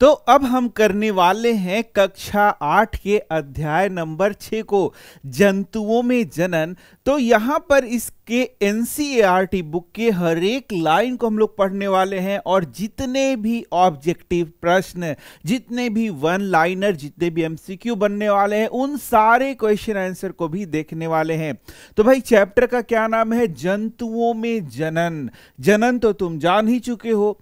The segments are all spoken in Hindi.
तो अब हम करने वाले हैं कक्षा 8 के अध्याय नंबर 6 को, जंतुओं में जनन। तो यहाँ पर इसके एनसीईआरटी बुक के हर एक लाइन को हम लोग पढ़ने वाले हैं और जितने भी ऑब्जेक्टिव प्रश्न, जितने भी वन लाइनर, जितने भी एमसीक्यू बनने वाले हैं, उन सारे क्वेश्चन आंसर को भी देखने वाले हैं। तो भाई चैप्टर का क्या नाम है? जंतुओं में जनन। जनन तो तुम जान ही चुके हो।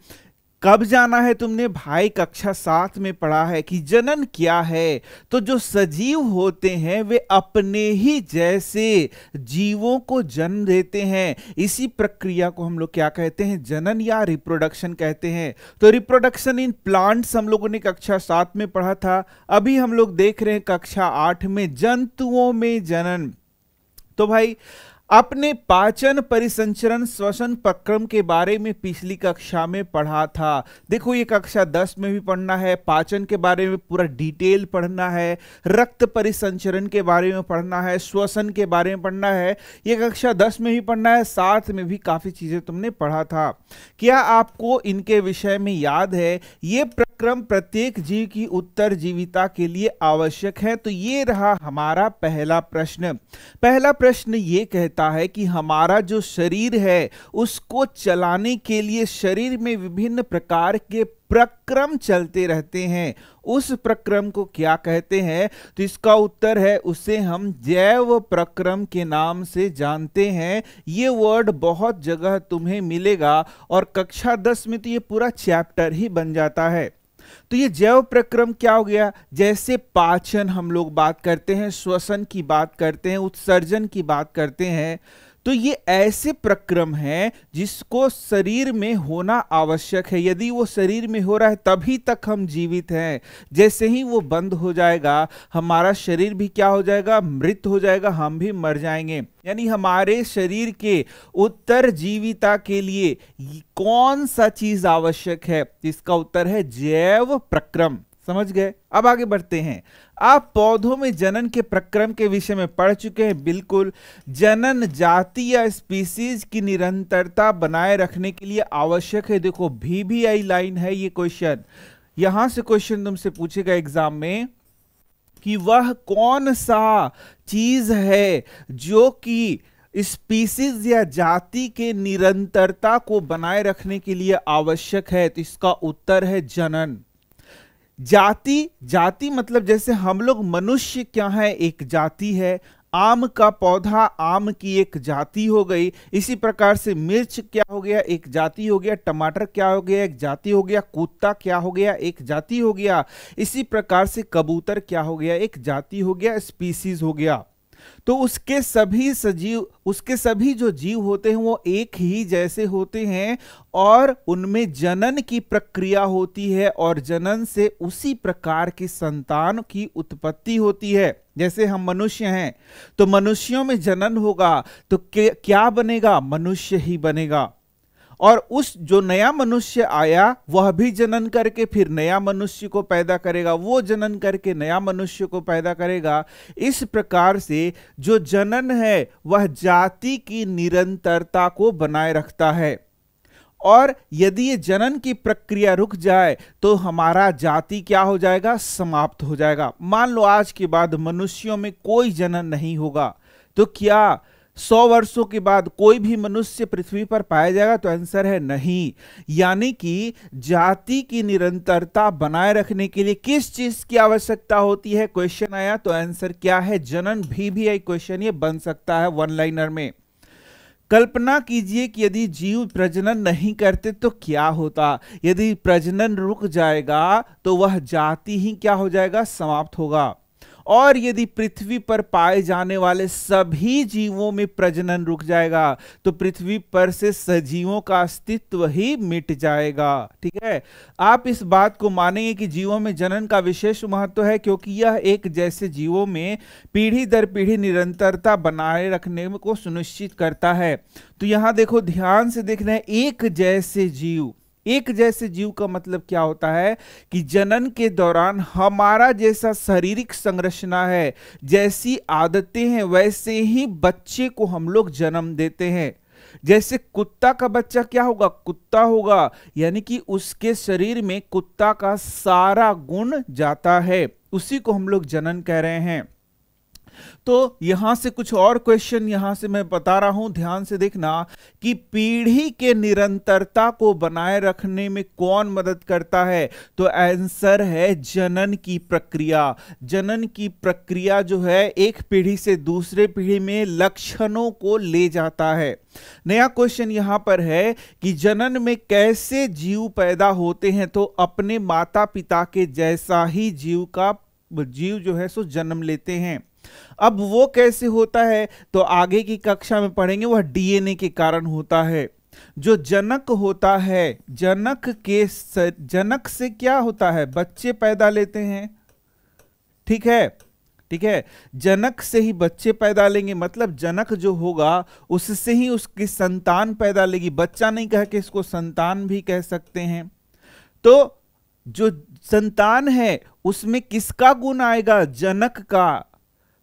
कब जाना है तुमने? भाई कक्षा 7 में पढ़ा है कि जनन क्या है। तो जो सजीव होते हैं वे अपने ही जैसे जीवों को जन्म देते हैं। इसी प्रक्रिया को हम लोग क्या कहते हैं? जनन या रिप्रोडक्शन कहते हैं। तो रिप्रोडक्शन इन प्लांट्स हम लोगों ने कक्षा 7 में पढ़ा था। अभी हम लोग देख रहे हैं कक्षा 8 में जंतुओं में जनन। तो भाई अपने पाचन, परिसंचरण, श्वसन प्रक्रम के बारे में पिछली कक्षा में पढ़ा था। देखो ये कक्षा 10 में भी पढ़ना है, पाचन के बारे में पूरा डिटेल पढ़ना है, रक्त परिसंचरण के बारे में पढ़ना है, श्वसन के बारे में पढ़ना है। ये कक्षा 10 में भी पढ़ना है, 7 में भी काफी चीजें तुमने पढ़ा था। क्या आपको इनके विषय में याद है? ये प्रक्रम प्रत्येक जीव की उत्तरजीविता के लिए आवश्यक है। तो ये रहा हमारा पहला प्रश्न। पहला प्रश्न ये कहता है कि हमारा जो शरीर है उसको चलाने के लिए शरीर में विभिन्न प्रकार के प्रक्रम चलते रहते हैं। उस प्रक्रम को क्या कहते हैं? तो इसका उत्तर है, उसे हम जैव प्रक्रम के नाम से जानते हैं। ये वर्ड बहुत जगह तुम्हें मिलेगा और कक्षा 10 में तो ये पूरा चैप्टर ही बन जाता है। तो ये जैव प्रक्रम क्या हो गया? जैसे पाचन हम लोग बात करते हैं, श्वसन की बात करते हैं, उत्सर्जन की बात करते हैं, तो ये ऐसे प्रक्रम हैं जिसको शरीर में होना आवश्यक है। यदि वो शरीर में हो रहा है तभी तक हम जीवित हैं। जैसे ही वो बंद हो जाएगा हमारा शरीर भी क्या हो जाएगा? मृत हो जाएगा, हम भी मर जाएंगे। यानी हमारे शरीर के उत्तरजीविता के लिए कौन सा चीज आवश्यक है? इसका उत्तर है जैव प्रक्रम। समझ गए? अब आगे बढ़ते हैं। आप पौधों में जनन के प्रक्रम के विषय में पढ़ चुके हैं। बिल्कुल। जनन जाति या स्पीसीज की निरंतरता बनाए रखने के लिए आवश्यक है। देखो VVI लाइन है ये क्वेश्चन। यहां से क्वेश्चन तुमसे पूछेगा एग्जाम में कि वह कौन सा चीज है जो कि स्पीसीज या जाति के निरंतरता को बनाए रखने के लिए आवश्यक है। तो इसका उत्तर है जनन। जाति मतलब जैसे हम लोग मनुष्य क्या है? एक जाति है। आम का पौधा आम की एक जाति हो गई। इसी प्रकार से मिर्च क्या हो गया? एक जाति हो गया। टमाटर क्या हो गया? एक जाति हो गया। कुत्ता क्या हो गया? एक जाति हो गया। इसी प्रकार से कबूतर क्या हो गया? एक जाति हो गया, स्पीसीज हो गया। तो उसके सभी जो जीव होते हैं वो एक ही जैसे होते हैं और उनमें जनन की प्रक्रिया होती है और जनन से उसी प्रकार की संतान की उत्पत्ति होती है। जैसे हम मनुष्य हैं तो मनुष्यों में जनन होगा तो क्या बनेगा? मनुष्य ही बनेगा। और उस जो नया मनुष्य आया वह भी जनन करके फिर नया मनुष्य को पैदा करेगा, वो जनन करके नया मनुष्य को पैदा करेगा। इस प्रकार से जो जनन है वह जाति की निरंतरता को बनाए रखता है। और यदि ये जनन की प्रक्रिया रुक जाए तो हमारा जाति क्या हो जाएगा? समाप्त हो जाएगा। मान लो आज के बाद मनुष्यों में कोई जनन नहीं होगा तो क्या 100 वर्षों के बाद कोई भी मनुष्य पृथ्वी पर पाया जाएगा? तो आंसर है नहीं। यानी कि जाति की निरंतरता बनाए रखने के लिए किस चीज की आवश्यकता होती है? क्वेश्चन आया तो आंसर क्या है? जनन। VVI क्वेश्चन ये बन सकता है वन लाइनर में। कल्पना कीजिए कि यदि जीव प्रजनन नहीं करते तो क्या होता? यदि प्रजनन रुक जाएगा तो वह जाति ही क्या हो जाएगा? समाप्त होगा। और यदि पृथ्वी पर पाए जाने वाले सभी जीवों में प्रजनन रुक जाएगा तो पृथ्वी पर से सजीवों का अस्तित्व ही मिट जाएगा। ठीक है? आप इस बात को मानेंगे कि जीवों में जनन का विशेष महत्व है क्योंकि यह एक जैसे जीवों में पीढ़ी दर पीढ़ी निरंतरता बनाए रखने को सुनिश्चित करता है। तो यहां देखो, ध्यान से देखना है, एक जैसे जीव। एक जैसे जीव का मतलब क्या होता है कि जनन के दौरान हमारा जैसा शारीरिक संरचना है, जैसी आदतें हैं, वैसे ही बच्चे को हम लोग जन्म देते हैं। जैसे कुत्ता का बच्चा क्या होगा, कुत्ता होगा, यानी कि उसके शरीर में कुत्ता का सारा गुण जाता है, उसी को हम लोग जनन कह रहे हैं। तो यहां से कुछ और क्वेश्चन यहां से मैं बता रहा हूं, ध्यान से देखना कि पीढ़ी के निरंतरता को बनाए रखने में कौन मदद करता है, तो आंसर है जनन की प्रक्रिया। जनन की प्रक्रिया जो है एक पीढ़ी से दूसरे पीढ़ी में लक्षणों को ले जाता है। नया क्वेश्चन यहां पर है कि जनन में कैसे जीव पैदा होते हैं, तो अपने माता पिता के जैसा ही जीव जो है सो जन्म लेते हैं। अब वो कैसे होता है, तो आगे की कक्षा में पढ़ेंगे, वह डीएनए के कारण होता है। जो जनक होता है, जनक से क्या होता है, बच्चे पैदा लेते हैं, ठीक है, ठीक है, जनक से ही बच्चे पैदा लेंगे, मतलब जनक जो होगा उससे ही उसकी संतान पैदा लेगी। बच्चा नहीं कह के इसको संतान भी कह सकते हैं। तो जो संतान है उसमें किसका गुण आएगा, जनक का।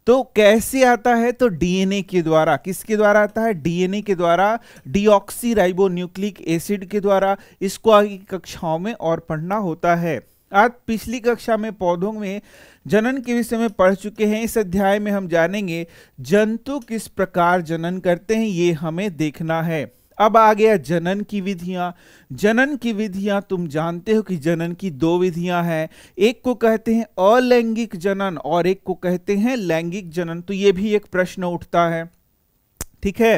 तो कैसे आता है, तो डीएनए के द्वारा। किसके द्वारा आता है, डीएनए के द्वारा, डीऑक्सीराइबोन्यूक्लिक एसिड के द्वारा। इसको आगे की कक्षाओं में और पढ़ना होता है। आज पिछली कक्षा में पौधों में जनन के विषय में पढ़ चुके हैं। इस अध्याय में हम जानेंगे जंतु किस प्रकार जनन करते हैं, ये हमें देखना है। अब आ गया जनन की विधियां। जनन की विधियां तुम जानते हो कि जनन की दो विधियां हैं, एक को कहते हैं अलैंगिक जनन और एक को कहते हैं लैंगिक जनन। तो ये भी एक प्रश्न उठता है, ठीक है।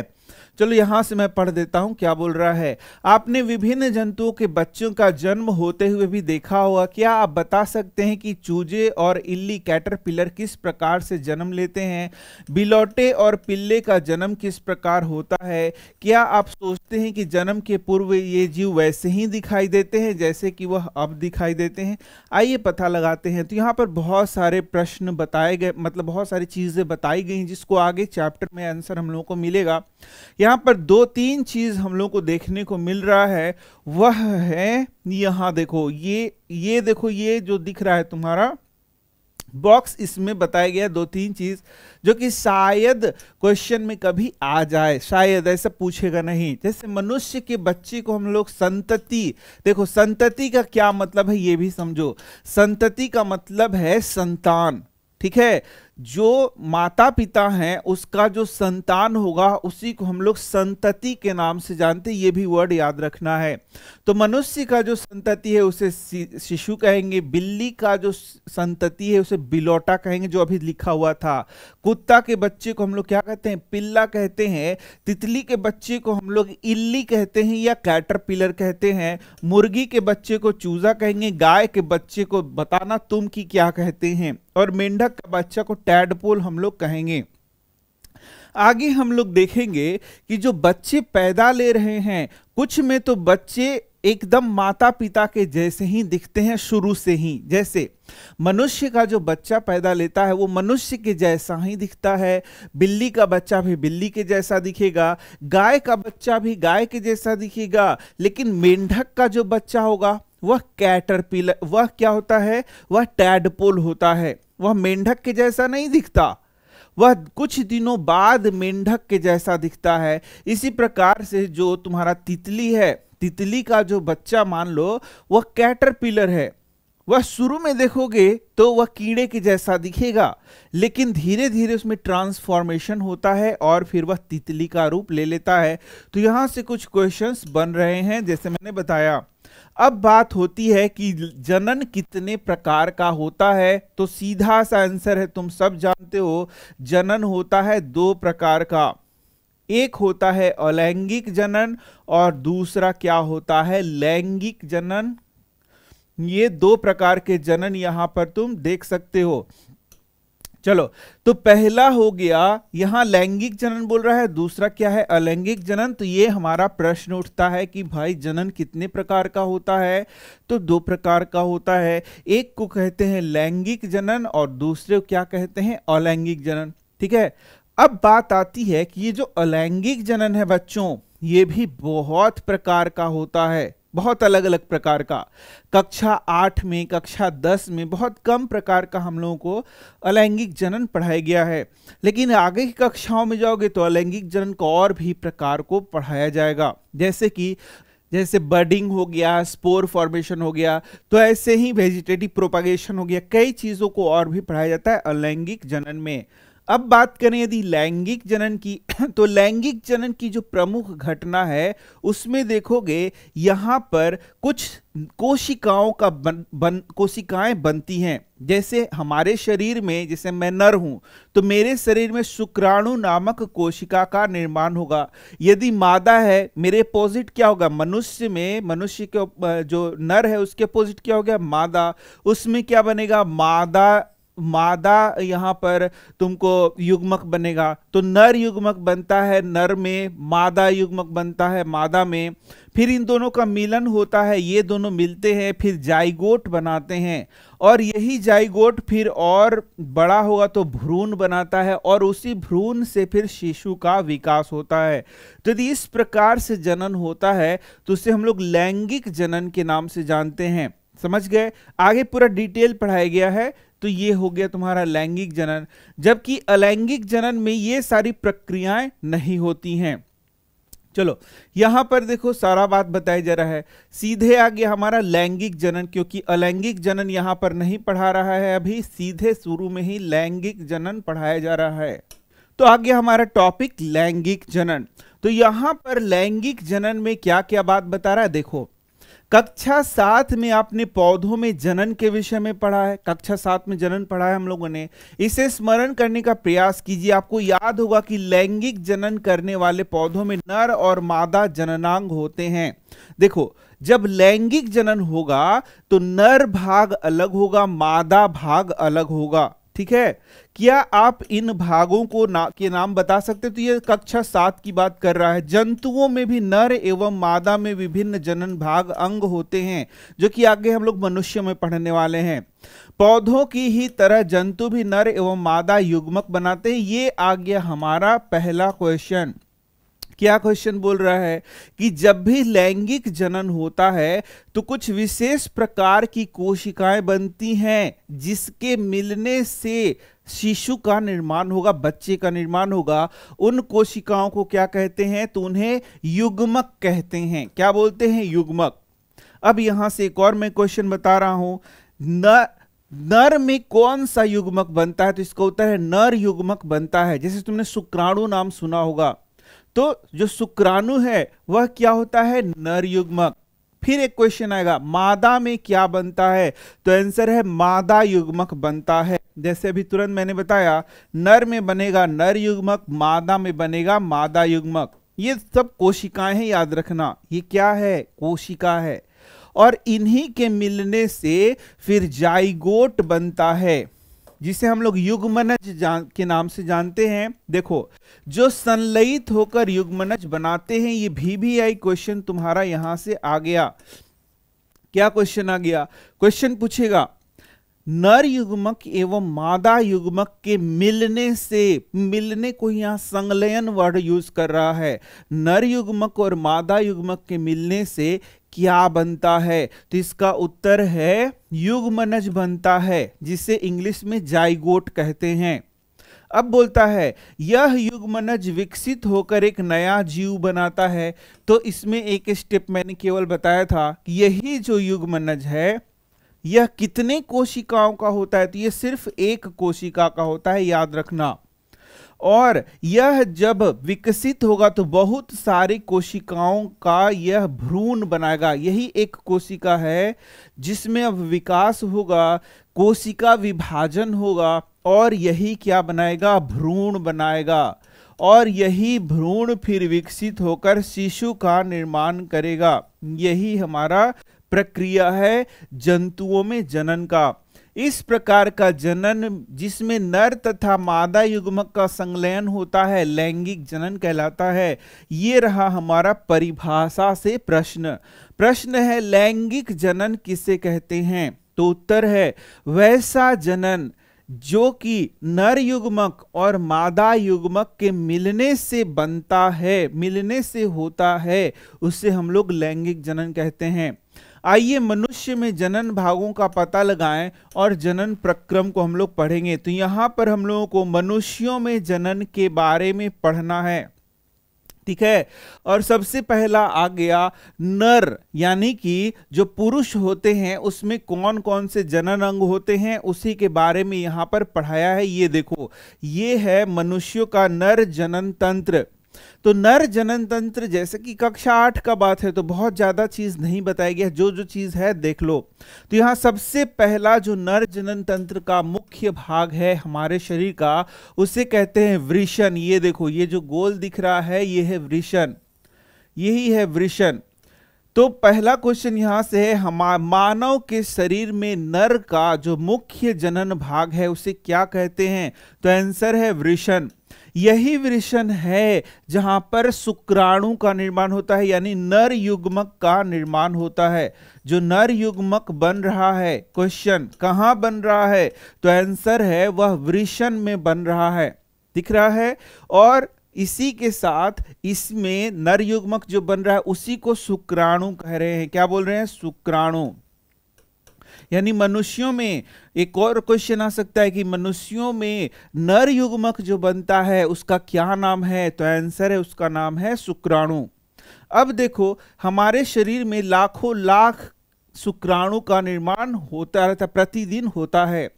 चलो यहां से मैं पढ़ देता हूं क्या बोल रहा है। आपने विभिन्न जंतुओं के बच्चों का जन्म होते हुए भी देखा होगा। क्या आप बता सकते हैं कि चूजे और इल्ली कैटरपिलर किस प्रकार से जन्म लेते हैं, बिलौटे और पिल्ले का जन्म किस प्रकार होता है। क्या आप सोचते हैं कि जन्म के पूर्व ये जीव वैसे ही दिखाई देते हैं जैसे कि वह अब दिखाई देते हैं। आइए पता लगाते हैं। तो यहाँ पर बहुत सारे प्रश्न बताए गए, मतलब बहुत सारी चीजें बताई गई जिसको आगे चैप्टर में आंसर हम लोगों को मिलेगा। यहां पर दो तीन चीज हम लोग को देखने को मिल रहा है, वह है यहां देखो, ये देखो, ये जो दिख रहा है तुम्हारा बॉक्स, इसमें बताया गया दो तीन चीज जो कि शायद क्वेश्चन में कभी आ जाए, शायद ऐसा पूछेगा नहीं। जैसे मनुष्य के बच्चे को हम लोग संतति, देखो संतति का क्या मतलब है ये भी समझो। संतति का मतलब है संतान, ठीक है। जो माता पिता हैं उसका जो संतान होगा उसी को हम लोग संतति के नाम से जानते हैं, ये भी वर्ड याद रखना है। तो मनुष्य का जो संतति है उसे शिशु कहेंगे, बिल्ली का जो संतति है उसे बिलौटा कहेंगे जो अभी लिखा हुआ था। कुत्ता के बच्चे को हम लोग क्या कहते हैं, पिल्ला कहते हैं। तितली के बच्चे को हम लोग इल्ली कहते हैं या कैटरपिलर कहते हैं। मुर्गी के बच्चे को चूजा कहेंगे। गाय के बच्चे को बताना तुम की क्या कहते हैं। और मेंढक का बच्चा को टैडपोल हम लोग कहेंगे। आगे हम लोग देखेंगे कि जो बच्चे पैदा ले रहे हैं, कुछ में तो बच्चे एकदम माता पिता के जैसे ही दिखते हैं शुरू से ही। जैसे मनुष्य का जो बच्चा पैदा लेता है वो मनुष्य के जैसा ही दिखता है, बिल्ली का बच्चा भी बिल्ली के जैसा दिखेगा, गाय का बच्चा भी गाय के जैसा दिखेगा। लेकिन मेंढक का जो बच्चा होगा वह कैटरपिलर, वह क्या होता है, वह टैडपोल होता है। वह मेंढक के जैसा नहीं दिखता, वह कुछ दिनों बाद मेंढक के जैसा दिखता है। इसी प्रकार से जो तुम्हारा तितली है, तितली का जो बच्चा मान लो वह कैटरपिलर है। वह शुरू में देखोगे तो वह कीड़े के जैसा दिखेगा, लेकिन धीरे धीरे उसमें ट्रांसफॉर्मेशन होता है और फिर वह तितली का रूप ले लेता है। तो यहां से कुछ क्वेश्चंस बन रहे हैं जैसे मैंने बताया। अब बात होती है कि जनन कितने प्रकार का होता है, तो सीधा सा आंसर है, तुम सब जानते हो, जनन होता है दो प्रकार का। एक होता है अलैंगिक जनन और दूसरा क्या होता है, लैंगिक जनन। ये दो प्रकार के जनन यहां पर तुम देख सकते हो। चलो, तो पहला हो गया, यहां लैंगिक जनन बोल रहा है, दूसरा क्या है, अलैंगिक जनन। तो ये हमारा प्रश्न उठता है कि भाई जनन कितने प्रकार का होता है, तो दो प्रकार का होता है। एक को कहते हैं लैंगिक जनन और दूसरे को क्या कहते हैं, अलैंगिक जनन, ठीक है। अब बात आती है कि ये जो अलैंगिक जनन है बच्चों, ये भी बहुत प्रकार का होता है, बहुत अलग अलग प्रकार का। कक्षा 8 में, कक्षा 10 में बहुत कम प्रकार का हम लोगों को अलैंगिक जनन पढ़ाया गया है, लेकिन आगे की कक्षाओं में जाओगे तो अलैंगिक जनन को और भी प्रकार को पढ़ाया जाएगा, जैसे बर्डिंग हो गया, स्पोर फॉर्मेशन हो गया, तो ऐसे ही वेजिटेटिव प्रोपागेशन हो गया, कई चीजों को और भी पढ़ाया जाता है अलैंगिक जनन में। अब बात करें यदि लैंगिक जनन की तो लैंगिक जनन की जो प्रमुख घटना है उसमें देखोगे यहां पर कुछ कोशिकाओं का कोशिकाएं बनती हैं। जैसे हमारे शरीर में, जैसे मैं नर हूं तो मेरे शरीर में शुक्राणु नामक कोशिका का निर्माण होगा। यदि मादा है, मेरे अपोजिट क्या होगा, मनुष्य के जो नर है उसके अपोजिट क्या हो गया, मादा। उसमें क्या बनेगा, मादा यहां पर तुमको युग्मक बनेगा, तो नर युग्मक बनता है नर में, मादा युग्मक बनता है मादा में, फिर इन दोनों का मिलन होता है, ये दोनों मिलते हैं, फिर जाइगोट बनाते हैं, और यही जाइगोट फिर और बड़ा होगा तो भ्रूण बनाता है, और उसी भ्रूण से फिर शिशु का विकास होता है। तो यदि इस प्रकार से जनन होता है तो उसे हम लोग लैंगिक जनन के नाम से जानते हैं। समझ गए? आगे पूरा डिटेल पढ़ाया गया है। तो ये हो गया तुम्हारा लैंगिक जनन, जबकि अलैंगिक जनन में ये सारी प्रक्रियाएं नहीं होती हैं। चलो यहां पर देखो सारा बात बताया जा रहा है, सीधे आ गया हमारा लैंगिक जनन, क्योंकि अलैंगिक जनन यहां पर नहीं पढ़ा रहा है, अभी सीधे शुरू में ही लैंगिक जनन पढ़ाया जा रहा है। तो आ गया हमारा टॉपिक लैंगिक जनन। तो यहां पर लैंगिक जनन में क्या क्या बात बता रहा है, देखो कक्षा 7 में आपने पौधों में जनन के विषय में पढ़ा है, कक्षा 7 में जनन पढ़ा है हम लोगों ने, इसे स्मरण करने का प्रयास कीजिए। आपको याद होगा कि लैंगिक जनन करने वाले पौधों में नर और मादा जननांग होते हैं। देखो जब लैंगिक जनन होगा तो नर भाग अलग होगा, मादा भाग अलग होगा, ठीक है। क्या आप इन भागों के नाम बता सकते? तो ये कक्षा 7 की बात कर रहा है। जंतुओं में भी नर एवं मादा में विभिन्न जनन भाग अंग होते हैं, जो कि आगे हम लोग मनुष्य में पढ़ने वाले हैं। पौधों की ही तरह जंतु भी नर एवं मादा युग्मक बनाते हैं। ये आ गया हमारा पहला क्वेश्चन। क्या क्वेश्चन बोल रहा है कि जब भी लैंगिक जनन होता है तो कुछ विशेष प्रकार की कोशिकाएं बनती हैं, जिसके मिलने से शिशु का निर्माण होगा, बच्चे का निर्माण होगा। उन कोशिकाओं को क्या कहते हैं? तो उन्हें युग्मक कहते हैं। क्या बोलते हैं? युग्मक। अब यहां से एक और मैं क्वेश्चन बता रहा हूं, नर में कौन सा युग्मक बनता है? तो इसका उत्तर है नर युग्मक बनता है। जैसे तुमने शुक्राणु नाम सुना होगा, तो जो शुक्राणु है वह क्या होता है? नर युग्मक। फिर एक क्वेश्चन आएगा, मादा में क्या बनता है? तो आंसर है मादा युग्मक बनता है। जैसे अभी तुरंत मैंने बताया, नर में बनेगा नर युग्मक, मादा में बनेगा मादा युग्मक। ये सब कोशिकाएं हैं, याद रखना। ये क्या है? कोशिका है। और इन्हीं के मिलने से फिर जाइगोट बनता है, जिसे हम लोग युग्मनज के नाम से जानते हैं। देखो जो संलयित होकर युग्मनज बनाते हैं, ये VVI क्वेश्चन तुम्हारा यहां से आ गया। क्या क्वेश्चन आ गया? क्वेश्चन पूछेगा नर युग्मक एवं मादा युग्मक के मिलने से, मिलने को यहां संलयन वर्ड यूज कर रहा है, नर युग्मक और मादा युग्मक के मिलने से क्या बनता है? तो इसका उत्तर है युग्मनज बनता है, जिसे इंग्लिश में जाइगोट कहते हैं। अब बोलता है यह युग्मनज विकसित होकर एक नया जीव बनाता है। तो इसमें एक स्टेप मैंने केवल बताया था कि यही जो युग्मनज है यह कितने कोशिकाओं का होता है? तो यह सिर्फ एक कोशिका का होता है, याद रखना। और यह जब विकसित होगा तो बहुत सारी कोशिकाओं का यह भ्रूण बनाएगा। यही एक कोशिका है जिसमें अब विकास होगा, कोशिका विभाजन होगा, और यही क्या बनाएगा? भ्रूण बनाएगा। और यही भ्रूण फिर विकसित होकर शिशु का निर्माण करेगा। यही हमारा प्रक्रिया है जंतुओं में जनन का। इस प्रकार का जनन जिसमें नर तथा मादा युग्मक का संलयन होता है, लैंगिक जनन कहलाता है। ये रहा हमारा परिभाषा से प्रश्न है लैंगिक जनन किसे कहते हैं? तो उत्तर है वैसा जनन जो कि नर युग्मक और मादा युग्मक के मिलने से बनता है, मिलने से होता है, उसे हम लोग लैंगिक जनन कहते हैं। आइए मनुष्य में जनन भागों का पता लगाएं और जनन प्रक्रम को हम लोग पढ़ेंगे। तो यहां पर हम लोगों को मनुष्यों में जनन के बारे में पढ़ना है, ठीक है। और सबसे पहला आ गया नर, यानी कि जो पुरुष होते हैं उसमें कौन कौन से जनन अंग होते हैं, उसी के बारे में यहां पर पढ़ाया है। ये देखो, ये है मनुष्यों का नर जनन तंत्र। तो नर जनन तंत्र, जैसे कि कक्षा 8 का बात है तो बहुत ज्यादा चीज नहीं बताई गई है, जो जो चीज है देख लो। तो यहां सबसे पहला जो नर जनन तंत्र का मुख्य भाग है हमारे शरीर का, उसे कहते हैं वृषण। ये देखो, ये जो गोल दिख रहा है ये है वृषण, यही है वृषण। तो पहला क्वेश्चन यहां से है, मानव के शरीर में नर का जो मुख्य जनन भाग है उसे क्या कहते हैं? तो आंसर है वृषण। यही वृषण है जहां पर शुक्राणु का निर्माण होता है, यानी नर युग्मक का निर्माण होता है। जो नर युग्मक बन रहा है, क्वेश्चन कहां बन रहा है? तो आंसर है वह वृषण में बन रहा है, दिख रहा है। और इसी के साथ इसमें नर युग्मक जो बन रहा है उसी को शुक्राणु कह रहे हैं। क्या बोल रहे हैं? शुक्राणु। यानी मनुष्यों में एक और क्वेश्चन आ सकता है कि मनुष्यों में नर युग्मक जो बनता है उसका क्या नाम है? तो आंसर है उसका नाम है शुक्राणु। अब देखो, हमारे शरीर में लाखों लाख शुक्राणु का निर्माण होता रहता, प्रतिदिन होता है।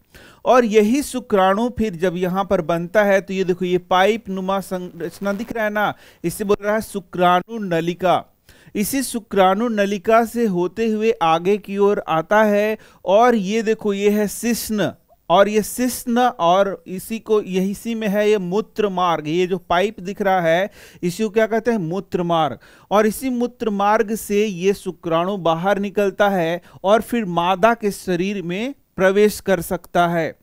और यही शुक्राणु फिर जब यहां पर बनता है तो ये देखो, ये पाइप नुमा संरचना दिख रहा है ना, इससे बोल रहा है शुक्राणु नलिका। इसी शुक्राणु नलिका से होते हुए आगे की ओर आता है। और ये देखो, ये है शिश्न, और ये शिश्न, और इसी को यही सी में है ये मूत्र मार्ग। ये जो पाइप दिख रहा है इसी को क्या कहते हैं? मूत्र मार्ग। और इसी मूत्र मार्ग से ये शुक्राणु बाहर निकलता है और फिर मादा के शरीर में प्रवेश कर सकता है,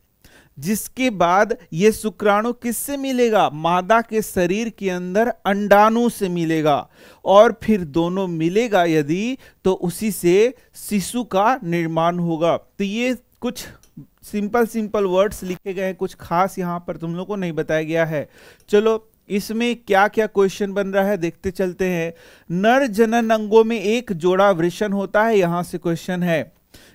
जिसके बाद ये शुक्राणु किससे मिलेगा? मादा के शरीर के अंदर अंडाणु से मिलेगा। और फिर दोनों मिलेगा यदि, तो उसी से शिशु का निर्माण होगा। तो ये कुछ सिंपल वर्ड्स लिखे गए हैं, कुछ खास यहां पर तुम लोगों को नहीं बताया गया है। चलो, इसमें क्या क्या क्वेश्चन बन रहा है देखते चलते हैं। नर जनन अंगों में एक जोड़ा वृषण होता है। यहां से क्वेश्चन है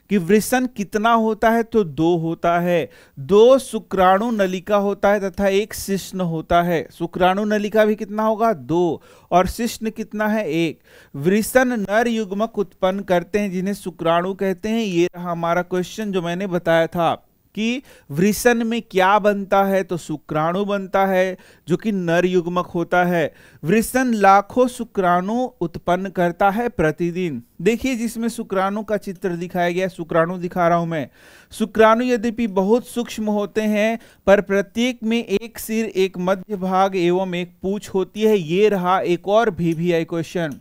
कि वृषण कितना होता है? तो 2 होता है। 2 शुक्राणु नलिका होता है तथा 1 शिश्न होता है। शुक्राणु नलिका भी कितना होगा? 2। और शिश्न कितना है? 1। वृषण नर युग्मक उत्पन्न करते हैं जिन्हें शुक्राणु कहते हैं। ये रहा हमारा क्वेश्चन जो मैंने बताया था कि वृषण में क्या बनता है? तो शुक्राणु बनता है जो कि नर युग्मक होता है। वृषण लाखों शुक्राणु उत्पन्न करता है प्रतिदिन। देखिए, जिसमें शुक्राणु का चित्र दिखाया गया, शुक्राणु दिखा रहा हूं मैं। शुक्राणु यद्यपि बहुत सूक्ष्म होते हैं, पर प्रत्येक में एक सिर, एक मध्य भाग एवं एक पूंछ होती है। ये रहा एक और VVI क्वेश्चन,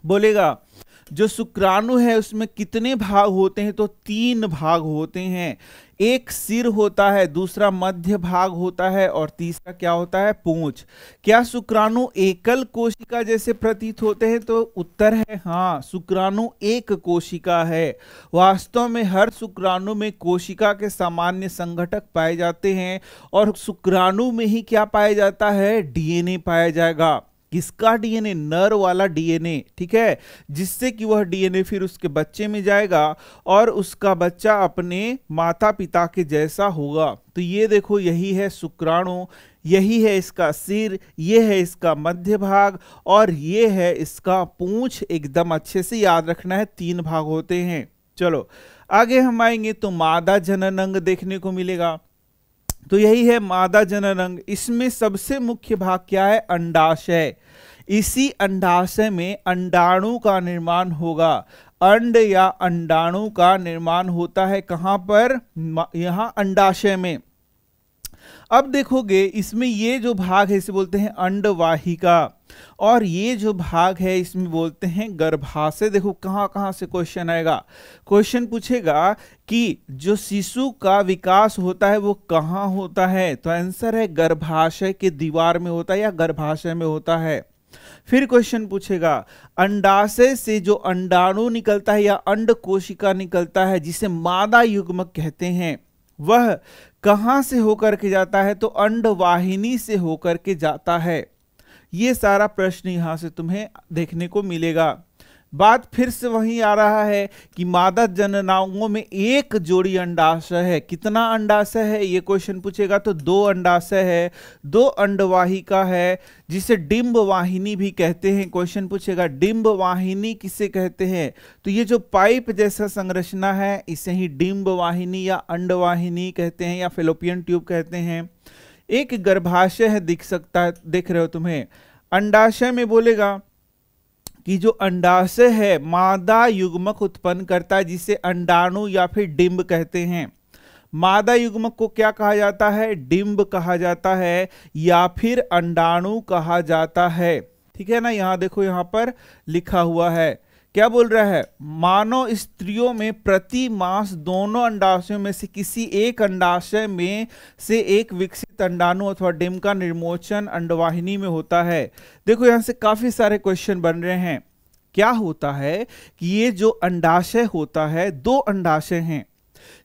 बोलेगा जो शुक्राणु है उसमें कितने भाग होते हैं? तो 3 भाग होते हैं। एक सिर होता है, दूसरा मध्य भाग होता है, और तीसरा क्या होता है? पूंछ। क्या शुक्राणु एकल कोशिका जैसे प्रतीत होते हैं? तो उत्तर है हाँ, शुक्राणु एक कोशिका है। वास्तव में हर शुक्राणु में कोशिका के सामान्य संघटक पाए जाते हैं, और शुक्राणु में ही क्या पाया जाता है? DNA पाया जाएगा। किसका DNA? नर वाला DNA, ठीक है। जिससे कि वह DNA फिर उसके बच्चे में जाएगा और उसका बच्चा अपने माता पिता के जैसा होगा। तो ये देखो, यही है शुक्राणु, यही है इसका सिर, ये है इसका मध्य भाग, और ये है इसका पूंछ। एकदम अच्छे से याद रखना है, 3 भाग होते हैं। चलो आगे हम आएंगे तो मादा जनन अंग देखने को मिलेगा। तो यही है मादा जनन अंग। इसमें सबसे मुख्य भाग क्या है? अंडाशय। इसी अंडाशय में अंडाणु का निर्माण होगा। अंड या अंडाणु का निर्माण होता है कहां पर? यहां अंडाशय में। अब देखोगे, इसमें ये जो भाग है इसे बोलते हैं अंडवाहिका, और ये जो भाग है इसमें बोलते हैं गर्भाशय। देखो कहां कहां से क्वेश्चन आएगा। क्वेश्चन पूछेगा कि जो शिशु का विकास होता है वो कहां होता है? तो आंसर है गर्भाशय के दीवार में होता है या गर्भाशय में होता है। फिर क्वेश्चन पूछेगा, अंडाशय से जो अंडाणु निकलता है या अंड कोशिका निकलता है जिसे मादा युग्मक कहते हैं, वह कहां से होकर के जाता है? तो अंडवाहिनी से होकर के जाता है। ये सारा प्रश्न यहां से तुम्हें देखने को मिलेगा। बात फिर से वहीं आ रहा है कि मादा जननांगों में एक जोड़ी अंडाशय है। कितना अंडाशय है ये क्वेश्चन पूछेगा, तो 2 अंडाशय है, 2 अंडवाहिका है, जिसे डिंब वाहिनी भी कहते हैं। क्वेश्चन पूछेगा डिंब वाहिनी किसे कहते हैं? तो ये जो पाइप जैसा संरचना है इसे ही डिंब वाहिनी या अंडवाहिनी कहते हैं या फेलोपियन ट्यूब कहते हैं। एक गर्भाशय है, दिख सकता है, दिख रहे हो तुम्हें। अंडाशय में बोलेगा कि जो अंडाशय है मादा युग्मक उत्पन्न करता है, जिसे अंडाणु या फिर डिंब कहते हैं। मादा युग्मक को क्या कहा जाता है? डिंब कहा जाता है या फिर अंडाणु कहा जाता है। ठीक है ना, यहां देखो, यहां पर लिखा हुआ है, क्या बोल रहा है? मानव स्त्रियों में प्रति मास दोनों अंडाशयों में से किसी एक अंडाशय में से एक विकसित अंडाणु अथवा डिंब का निर्मोचन अंडवाहिनी में होता है। देखो यहां से काफी सारे क्वेश्चन बन रहे हैं। क्या होता है कि ये जो अंडाशय होता है, 2 अंडाशय हैं,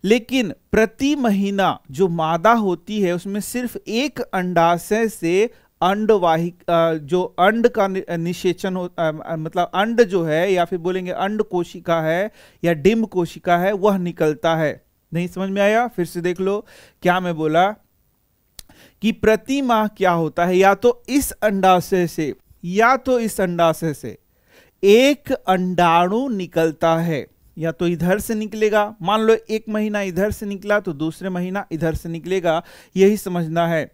लेकिन प्रति महीना जो मादा होती है उसमें सिर्फ एक अंडाशय से अंडवाहिक जो अंड का निषेचन हो, मतलब अंड जो है या फिर बोलेंगे अंड कोशिका है या डिंब कोशिका है, वह निकलता है। नहीं समझ में आया? फिर से देख लो, क्या मैं बोला कि प्रति माह क्या होता है, या तो इस अंडाशय से या तो इस अंडाशय से एक अंडाणु निकलता है, या तो इधर से निकलेगा, मान लो एक महीना इधर से निकला तो दूसरे महीना इधर से निकलेगा, यही समझना है।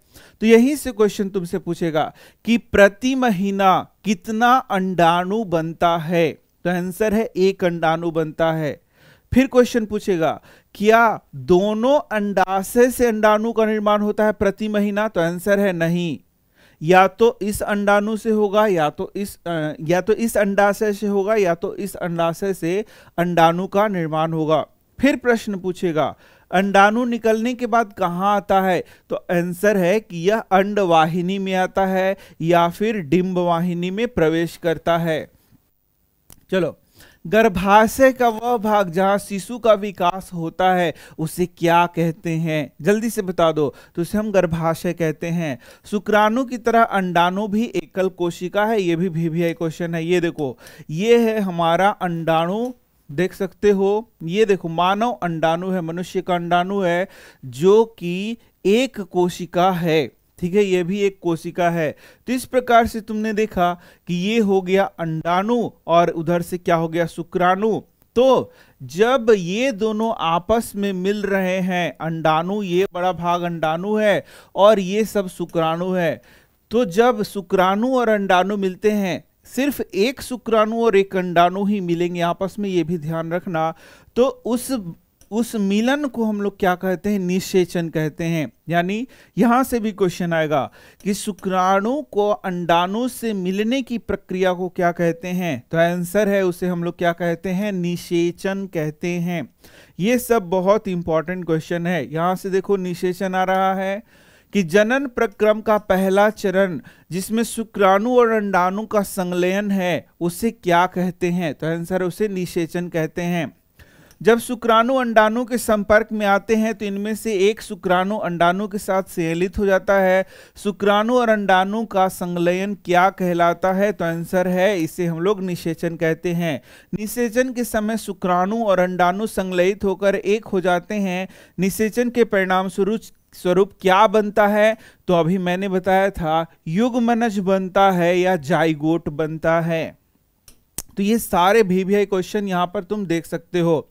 तो यहीं से क्वेश्चन तुमसे पूछेगा कि प्रति महीना कितना अंडाणु बनता है? तो आंसर है 1 अंडाणु बनता है। फिर क्वेश्चन पूछेगा क्या दोनों अंडाशय से अंडाणु का निर्माण होता है प्रति महीना? तो आंसर है नहीं, या तो इस अंडाणु से होगा या तो इस अंडाशय से होगा या तो इस अंडाशय से अंडाणु का निर्माण होगा। फिर प्रश्न पूछेगा अंडाणु निकलने के बाद कहां आता है? तो आंसर है कि यह अंडवाहिनी में आता है या फिर डिंब वाहिनी में प्रवेश करता है। चलो, गर्भाशय का वह भाग जहां शिशु का विकास होता है उसे क्या कहते हैं? जल्दी से बता दो। तो उसे हम गर्भाशय कहते हैं। शुक्राणु की तरह अंडाणु भी एकल कोशिका है, ये भी VVI क्वेश्चन है। ये देखो, ये है हमारा अंडाणु, देख सकते हो, ये देखो मानव अंडाणु है, मनुष्य का अंडाणु है जो कि एक कोशिका है। ठीक है, ये भी एक कोशिका है। तो इस प्रकार से तुमने देखा कि ये हो गया अंडाणु और उधर से क्या हो गया? शुक्राणु। तो जब ये दोनों आपस में मिल रहे हैं, अंडाणु, ये बड़ा भाग अंडाणु है और ये सब शुक्राणु है, तो जब शुक्राणु और अंडाणु मिलते हैं, सिर्फ एक शुक्राणु और एक अंडाणु ही मिलेंगे आपस में, ये भी ध्यान रखना। तो उस मिलन को हम लोग क्या कहते हैं? निषेचन कहते हैं। यानी यहां से भी क्वेश्चन आएगा कि शुक्राणु को अंडाणु से मिलने की प्रक्रिया को क्या कहते हैं? तो आंसर है उसे हम लोग क्या कहते हैं? निषेचन कहते हैं। ये सब बहुत इंपॉर्टेंट क्वेश्चन है। यहां से देखो निषेचन आ रहा है कि जनन प्रक्रम का पहला चरण जिसमें शुक्राणु और अंडाणु का संलयन है उसे क्या कहते हैं? तो आंसर उसे निषेचन कहते हैं। जब शुक्राणु अंडाणु के संपर्क में आते हैं तो इनमें से एक शुक्राणु अंडाणु के साथ संलयित हो जाता है। शुक्राणु और अंडाणु का संलयन क्या कहलाता है? तो आंसर है इसे हम लोग निषेचन कहते हैं। निषेचन के समय शुक्राणु और अंडाणु संलयित होकर एक हो जाते हैं। निषेचन के परिणाम स्वरूप क्या बनता है? तो अभी मैंने बताया था, युग्मनज बनता है या जाइगोट बनता है। तो ये सारे VVI क्वेश्चन यहां पर तुम देख सकते हो।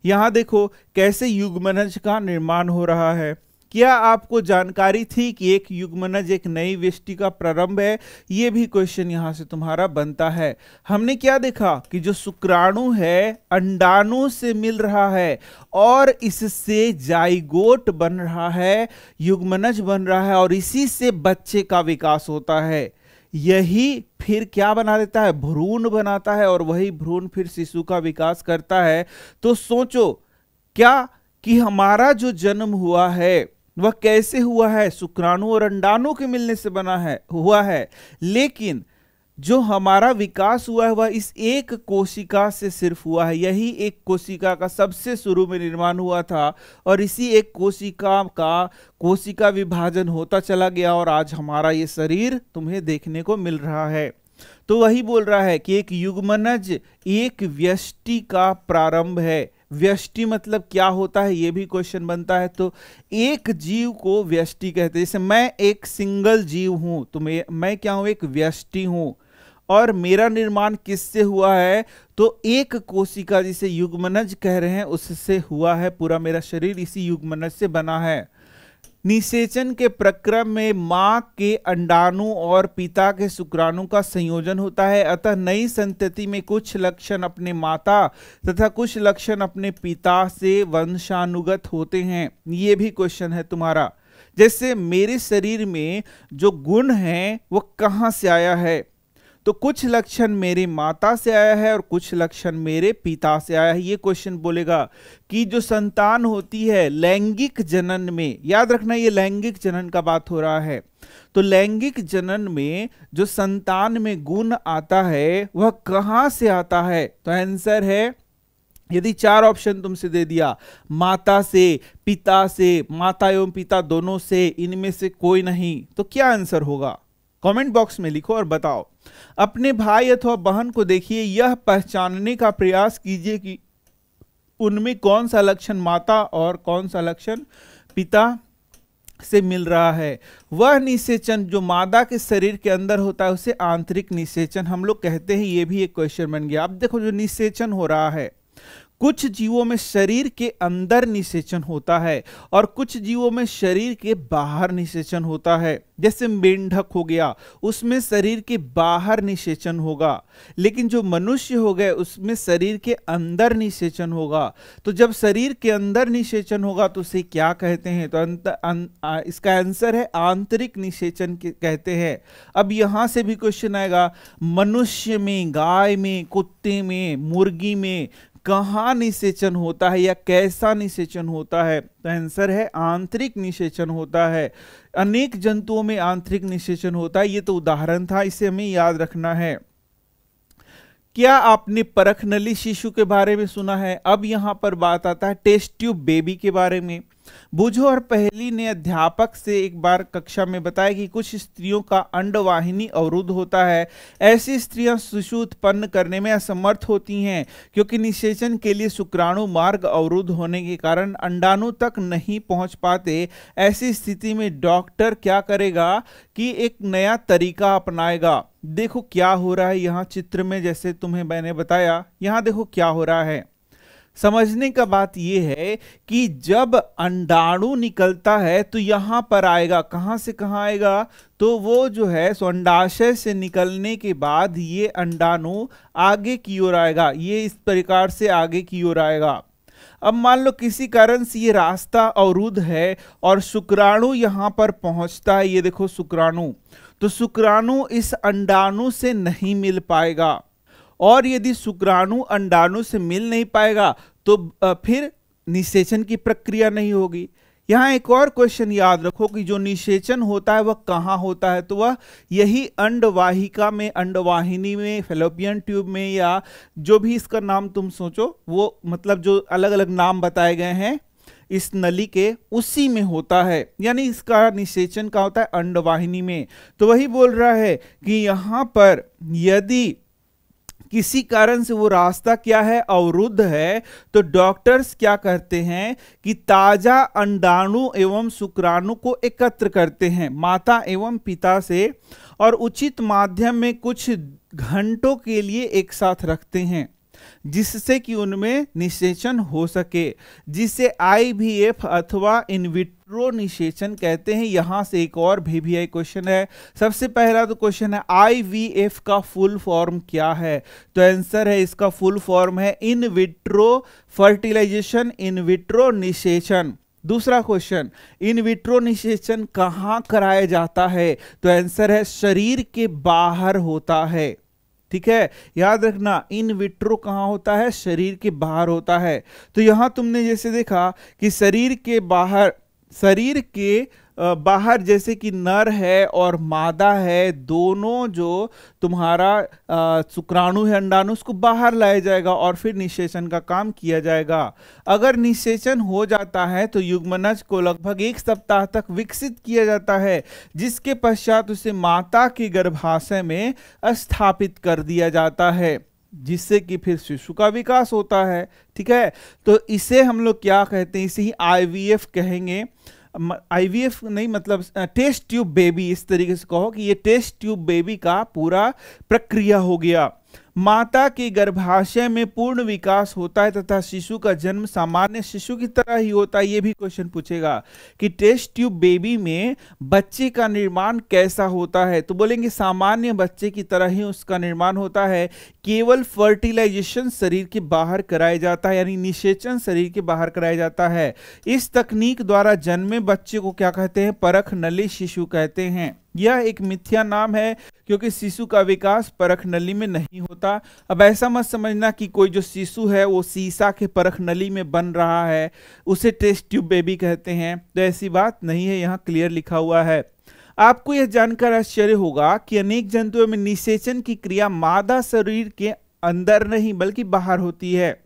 यहां देखो कैसे युग्मनज का निर्माण हो रहा है। क्या आपको जानकारी थी कि एक युग्मनज एक नई व्यष्टि का प्रारंभ है? ये भी क्वेश्चन यहां से तुम्हारा बनता है। हमने क्या देखा कि जो शुक्राणु है अंडाणु से मिल रहा है और इससे जाइगोट बन रहा है, युग्मनज बन रहा है और इसी से बच्चे का विकास होता है। यही फिर क्या बना देता है? भ्रूण बनाता है और वही भ्रूण फिर शिशु का विकास करता है। तो सोचो क्या कि हमारा जो जन्म हुआ है वह कैसे हुआ है? शुक्राणु और अंडाणु के मिलने से बना है हुआ है, लेकिन जो हमारा विकास हुआ है वह इस एक कोशिका से सिर्फ हुआ है। यही एक कोशिका का सबसे शुरू में निर्माण हुआ था और इसी एक कोशिका विभाजन होता चला गया और आज हमारा ये शरीर तुम्हें देखने को मिल रहा है। तो वही बोल रहा है कि एक युग्मनज एक व्यष्टि का प्रारंभ है। व्यष्टि मतलब क्या होता है, ये भी क्वेश्चन बनता है। तो एक जीव को व्यष्टि कहते हैं। जैसे मैं एक सिंगल जीव हूं तो मैं क्या हूं, एक व्यष्टि हूं। और मेरा निर्माण किससे हुआ है, तो एक कोशिका जिसे युग्मनज कह रहे हैं उससे हुआ है। पूरा मेरा शरीर इसी युग्मनज से बना है। निषेचन के प्रक्रम में मां के अंडाणु और पिता के शुक्राणु का संयोजन होता है। अतः नई संतति में कुछ लक्षण अपने माता तथा कुछ लक्षण अपने पिता से वंशानुगत होते हैं। ये भी क्वेश्चन है तुम्हारा। जैसे मेरे शरीर में जो गुण है वो कहां से आया है, तो कुछ लक्षण मेरे माता से आया है और कुछ लक्षण मेरे पिता से आया है। ये क्वेश्चन बोलेगा कि जो संतान होती है लैंगिक जनन में, याद रखना ये लैंगिक जनन का बात हो रहा है, तो लैंगिक जनन में जो संतान में गुण आता है वह कहां से आता है, तो आंसर है, यदि 4 ऑप्शन तुमसे दे दिया, माता से, पिता से, माता एवं पिता दोनों से, इनमें से कोई नहीं, तो क्या आंसर होगा? कमेंट बॉक्स में लिखो और बताओ। अपने भाई अथवा बहन को देखिए, यह पहचानने का प्रयास कीजिए कि उनमें कौन सा लक्षण माता और कौन सा लक्षण पिता से मिल रहा है। वह निषेचन जो मादा के शरीर के अंदर होता है उसे आंतरिक निषेचन हम लोग कहते हैं। यह भी एक क्वेश्चन बन गया। अब देखो जो निषेचन हो रहा है, कुछ जीवों में शरीर के अंदर निषेचन होता है और कुछ जीवों में शरीर के बाहर निषेचन होता है। जैसे मेंढक हो गया, उसमें शरीर के बाहर निषेचन होगा, लेकिन जो मनुष्य हो गए उसमें शरीर के अंदर निषेचन होगा। तो जब शरीर के अंदर निषेचन होगा तो उसे क्या कहते हैं, तो इसका आंसर है आंतरिक निषेचन कहते हैं। अब यहां से भी क्वेश्चन आएगा, मनुष्य में, गाय में, कुत्ते में, मुर्गी में कहाँ निषेचन होता है या कैसा निषेचन होता है, तो आंसर है आंतरिक निषेचन होता है। अनेक जंतुओं में आंतरिक निषेचन होता है। ये तो उदाहरण था, इसे हमें याद रखना है। क्या आपने परखनली शिशु के बारे में सुना है? अब यहां पर बात आता है टेस्ट ट्यूब बेबी के बारे में। बुझो और पहली ने अध्यापक से एक बार कक्षा में बताया कि कुछ स्त्रियों का अंडवाहिनी अवरुद्ध होता है। ऐसी स्त्रियां शिशु उत्पन्न करने में असमर्थ होती हैं क्योंकि निषेचन के लिए शुक्राणु मार्ग अवरुद्ध होने के कारण अंडाणु तक नहीं पहुंच पाते। ऐसी स्थिति में डॉक्टर क्या करेगा कि एक नया तरीका अपनाएगा। देखो क्या हो रहा है यहाँ चित्र में, जैसे तुम्हें मैंने बताया, यहाँ देखो क्या हो रहा है। समझने का बात यह है कि जब अंडाणु निकलता है तो यहां पर आएगा, कहां से कहां आएगा, तो वो जो है सो अंडाशय से निकलने के बाद ये अंडाणु आगे की ओर आएगा, ये इस प्रकार से आगे की ओर आएगा। अब मान लो किसी कारण से ये रास्ता अवरुद्ध है और शुक्राणु यहां पर पहुंचता है, ये देखो शुक्राणु, तो शुक्राणु इस अंडाणु से नहीं मिल पाएगा। और यदि शुक्राणु अंडाणु से मिल नहीं पाएगा तो फिर निषेचन की प्रक्रिया नहीं होगी। यहां एक और क्वेश्चन याद रखो कि जो निषेचन होता है वह कहां होता है, तो वह यही अंडवाहिका में, अंडवाहिनी में, फैलोपियन ट्यूब में, या जो भी इसका नाम तुम सोचो, वो मतलब जो अलग अलग नाम बताए गए हैं इस नली के, उसी में होता है। यानी इसका निषेचन का होता है अंडवाहिनी में। तो वही बोल रहा है कि यहां पर यदि किसी कारण से वो रास्ता क्या है, अवरुद्ध है, तो डॉक्टर्स क्या करते हैं कि ताजा अंडाणु एवं शुक्राणु को एकत्र करते हैं माता एवं पिता से और उचित माध्यम में कुछ घंटों के लिए एक साथ रखते हैं, जिससे कि उनमें निषेचन हो सके, जिसे IVF अथवा इन विट्रो निषेचन कहते हैं। यहां से एक और VVI क्वेश्चन है। सबसे पहला तो क्वेश्चन है IVF का फुल फॉर्म क्या है, तो आंसर है इसका फुल फॉर्म है in vitro fertilisation, in vitro निषेचन। दूसरा क्वेश्चन, इन विट्रो निषेचन कहां कराया जाता है, तो आंसर है शरीर के बाहर होता है। ठीक है, याद रखना इन विट्रो कहां होता है, शरीर के बाहर होता है। तो यहां तुमने जैसे देखा कि शरीर के बाहर, शरीर के बाहर, जैसे कि नर है और मादा है, दोनों जो तुम्हारा शुक्राणु है, अंडाणु, उसको बाहर लाया जाएगा और फिर निषेचन का काम किया जाएगा। अगर निषेचन हो जाता है तो युग्मनज को लगभग 1 सप्ताह तक विकसित किया जाता है, जिसके पश्चात उसे माता के गर्भाशय में स्थापित कर दिया जाता है, जिससे कि फिर शिशु का विकास होता है। ठीक है, तो इसे हम लोग क्या कहते हैं, इसे ही आईवीएफ कहेंगे। आईवीएफ नहीं, मतलब टेस्ट ट्यूब बेबी, इस तरीके से कहो कि ये टेस्ट ट्यूब बेबी का पूरा प्रक्रिया हो गया। माता के गर्भाशय में पूर्ण विकास होता है तथा शिशु का जन्म सामान्य शिशु की तरह ही होता है। ये भी क्वेश्चन पूछेगा कि टेस्ट ट्यूब बेबी में बच्चे का निर्माण कैसा होता है, तो बोलेंगे सामान्य बच्चे की तरह ही उसका निर्माण होता है, केवल फर्टिलाइजेशन शरीर के बाहर कराया जाता है, यानी निषेचन शरीर के बाहर कराया जाता है। इस तकनीक द्वारा जन्मे बच्चे को क्या कहते हैं, परख नली शिशु कहते हैं। यह एक मिथ्या नाम है क्योंकि शिशु का विकास परख नली में नहीं होता। अब ऐसा मत समझना कि कोई जो शिशु है वो सीसा के परख नली में बन रहा है, उसे टेस्ट ट्यूब बेबी कहते हैं, तो ऐसी बात नहीं है, यहाँ क्लियर लिखा हुआ है। आपको यह जानकर आश्चर्य होगा कि अनेक जंतुओं में निषेचन की क्रिया मादा शरीर के अंदर नहीं बल्कि बाहर होती है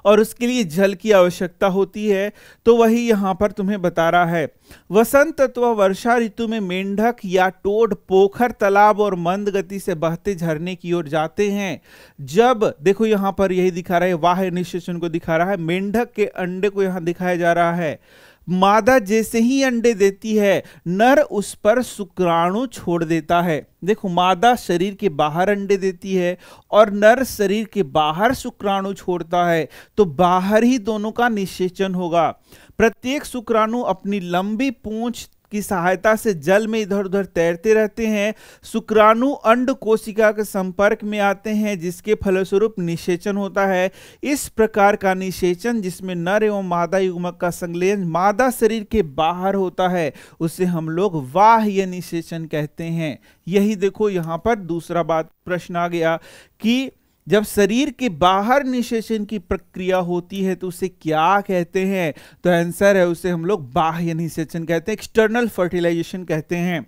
और उसके लिए जल की आवश्यकता होती है, तो वही यहां पर तुम्हें बता रहा है। वसंत अथवा वर्षा ऋतु में मेंढक या टोड पोखर, तालाब और मंद गति से बहते झरने की ओर जाते हैं। जब देखो यहां पर यही दिखा रहा है, बाह्य निषेचन को दिखा रहा है, मेंढक के अंडे को यहां दिखाया जा रहा है। मादा जैसे ही अंडे देती है, नर उस पर शुक्राणु छोड़ देता है। देखो, मादा शरीर के बाहर अंडे देती है और नर शरीर के बाहर शुक्राणु छोड़ता है, तो बाहर ही दोनों का निषेचन होगा। प्रत्येक शुक्राणु अपनी लंबी पूंछ की सहायता से जल में इधर उधर तैरते रहते हैं। शुक्राणु अंड कोशिका के संपर्क में आते हैं, जिसके फलस्वरूप निषेचन होता है। इस प्रकार का निषेचन, जिसमें नर एवं मादा युग्मक का संलयन मादा शरीर के बाहर होता है, उसे हम लोग बाह्य निषेचन कहते हैं। यही देखो यहाँ पर दूसरा बात प्रश्न आ गया कि जब शरीर के बाहर निषेचन की प्रक्रिया होती है तो उसे क्या कहते हैं, तो आंसर है उसे हम लोग बाह्य निषेचन कहते हैं, एक्सटर्नल फर्टिलाइजेशन कहते हैं।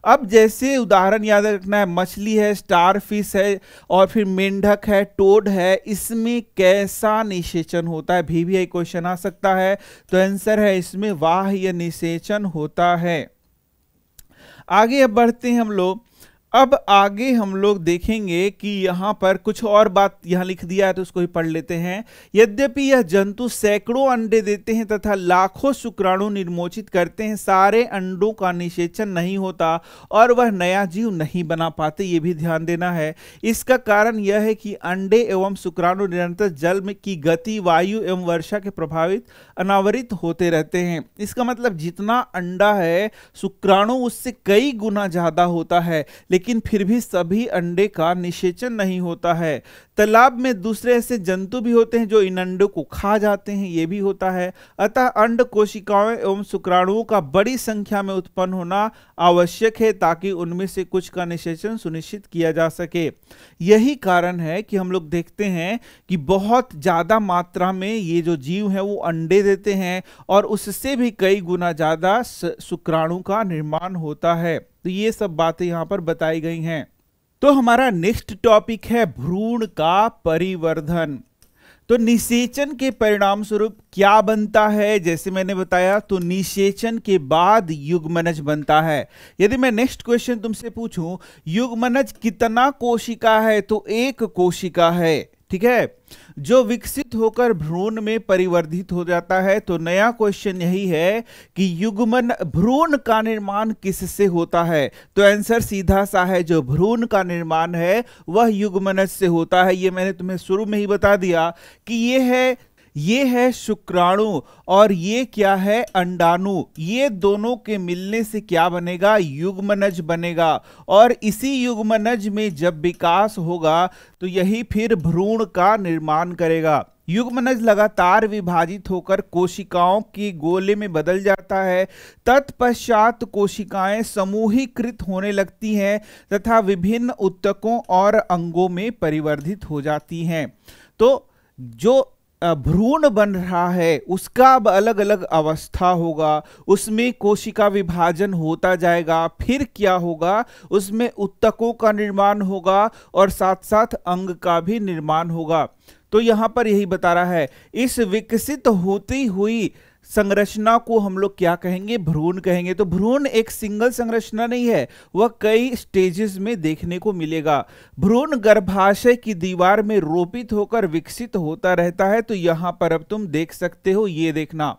अब जैसे उदाहरण याद रखना है, मछली है, स्टारफिश है और फिर मेंढक है, टोड है, इसमें कैसा निषेचन होता है, भी क्वेश्चन आ सकता है, तो आंसर है इसमें बाह्य निषेचन होता है। आगे अब बढ़ते हैं हम लोग। अब आगे हम लोग देखेंगे कि यहाँ पर कुछ और बात यहाँ लिख दिया है, तो उसको ही पढ़ लेते हैं। यद्यपि यह जंतु सैकड़ों अंडे देते हैं तथा लाखों शुक्राणु निर्मोचित करते हैं, सारे अंडों का निषेचन नहीं होता और वह नया जीव नहीं बना पाते, ये भी ध्यान देना है। इसका कारण यह है कि अंडे एवं शुक्राणु निरंतर जल में की गति, वायु एवं वर्षा के प्रभावित अनावरित होते रहते हैं। इसका मतलब जितना अंडा है, शुक्राणु उससे कई गुना ज्यादा होता है, लेकिन फिर भी सभी अंडे का निषेचन नहीं होता है। तालाब में दूसरे ऐसे जंतु भी होते हैं जो इन अंडों को खा जाते हैं, ये भी होता है। अतः अंड कोशिकाओं एवं शुक्राणुओं का बड़ी संख्या में उत्पन्न होना आवश्यक है ताकि उनमें से कुछ का निषेचन सुनिश्चित किया जा सके। यही कारण है कि हम लोग देखते हैं कि बहुत ज्यादा मात्रा में ये जो जीव है वो अंडे देते हैं और उससे भी कई गुना ज्यादा शुक्राणु का निर्माण होता है। तो ये सब बातें यहां पर बताई गई हैं। तो हमारा नेक्स्ट टॉपिक है भ्रूण का परिवर्धन। तो निषेचन के परिणाम स्वरूप क्या बनता है, जैसे मैंने बताया, तो निषेचन के बाद युग्मनज बनता है। यदि मैं नेक्स्ट क्वेश्चन तुमसे पूछूं, युग्मनज कितना कोशिका है, तो एक कोशिका है। ठीक है, जो विकसित होकर भ्रूण में परिवर्धित हो जाता है। तो नया क्वेश्चन यही है कि युग्मन भ्रूण का निर्माण किससे होता है, तो आंसर सीधा सा है, जो भ्रूण का निर्माण है वह युग्मनज से होता है। ये मैंने तुम्हें शुरू में ही बता दिया कि ये है शुक्राणु और ये क्या है, अंडाणु। ये दोनों के मिलने से क्या बनेगा, युग्मनज बनेगा और इसी युग्मनज में जब विकास होगा तो यही फिर भ्रूण का निर्माण करेगा। युग्मनज लगातार विभाजित होकर कोशिकाओं के गोले में बदल जाता है। तत्पश्चात कोशिकाएं समूहीकृत होने लगती हैं तथा विभिन्न ऊतकों और अंगों में परिवर्धित हो जाती हैं। तो जो भ्रूण बन रहा है उसका अब अलग अलग अवस्था होगा, उसमें कोशिका विभाजन होता जाएगा, फिर क्या होगा, उसमें उत्तकों का निर्माण होगा और साथ साथ अंग का भी निर्माण होगा। तो यहां पर यही बता रहा है, इस विकसित होती हुई संरचना को हम लोग क्या कहेंगे, भ्रूण कहेंगे। तो भ्रूण एक सिंगल संरचना नहीं है, वह कई स्टेजेस में देखने को मिलेगा। भ्रूण गर्भाशय की दीवार में रोपित होकर विकसित होता रहता है। तो यहां पर अब तुम देख सकते हो, ये देखना,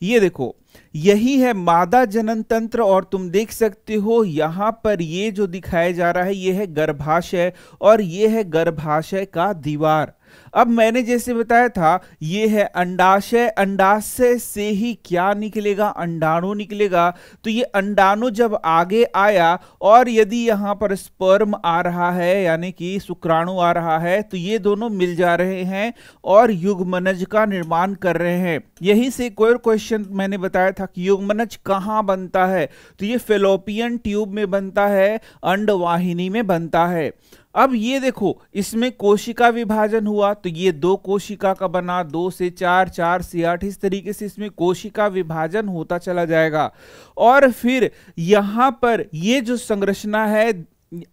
ये देखो, यही है मादा जनन तंत्र। और तुम देख सकते हो यहां पर ये जो दिखाया जा रहा है ये है गर्भाशय और ये है गर्भाशय का दीवार। अब मैंने जैसे बताया था ये है अंडाशय, अंडाशय से ही क्या निकलेगा, अंडाणु निकलेगा। तो ये अंडाणु जब आगे आया और यदि यहां पर स्पर्म आ रहा है यानी कि शुक्राणु आ रहा है तो ये दोनों मिल जा रहे हैं और युग्मनज का निर्माण कर रहे हैं। यही से कोई क्वेश्चन मैंने बताया था कि युग्मनज कहां बनता है, तो ये फेलोपियन ट्यूब में बनता है, अंडवाहिनी में बनता है। अब ये देखो इसमें कोशिका विभाजन हुआ तो ये 2 कोशिका का बना, 2 से 4, 4 से 8, इस तरीके से इसमें कोशिका विभाजन होता चला जाएगा। और फिर यहां पर ये जो संरचना है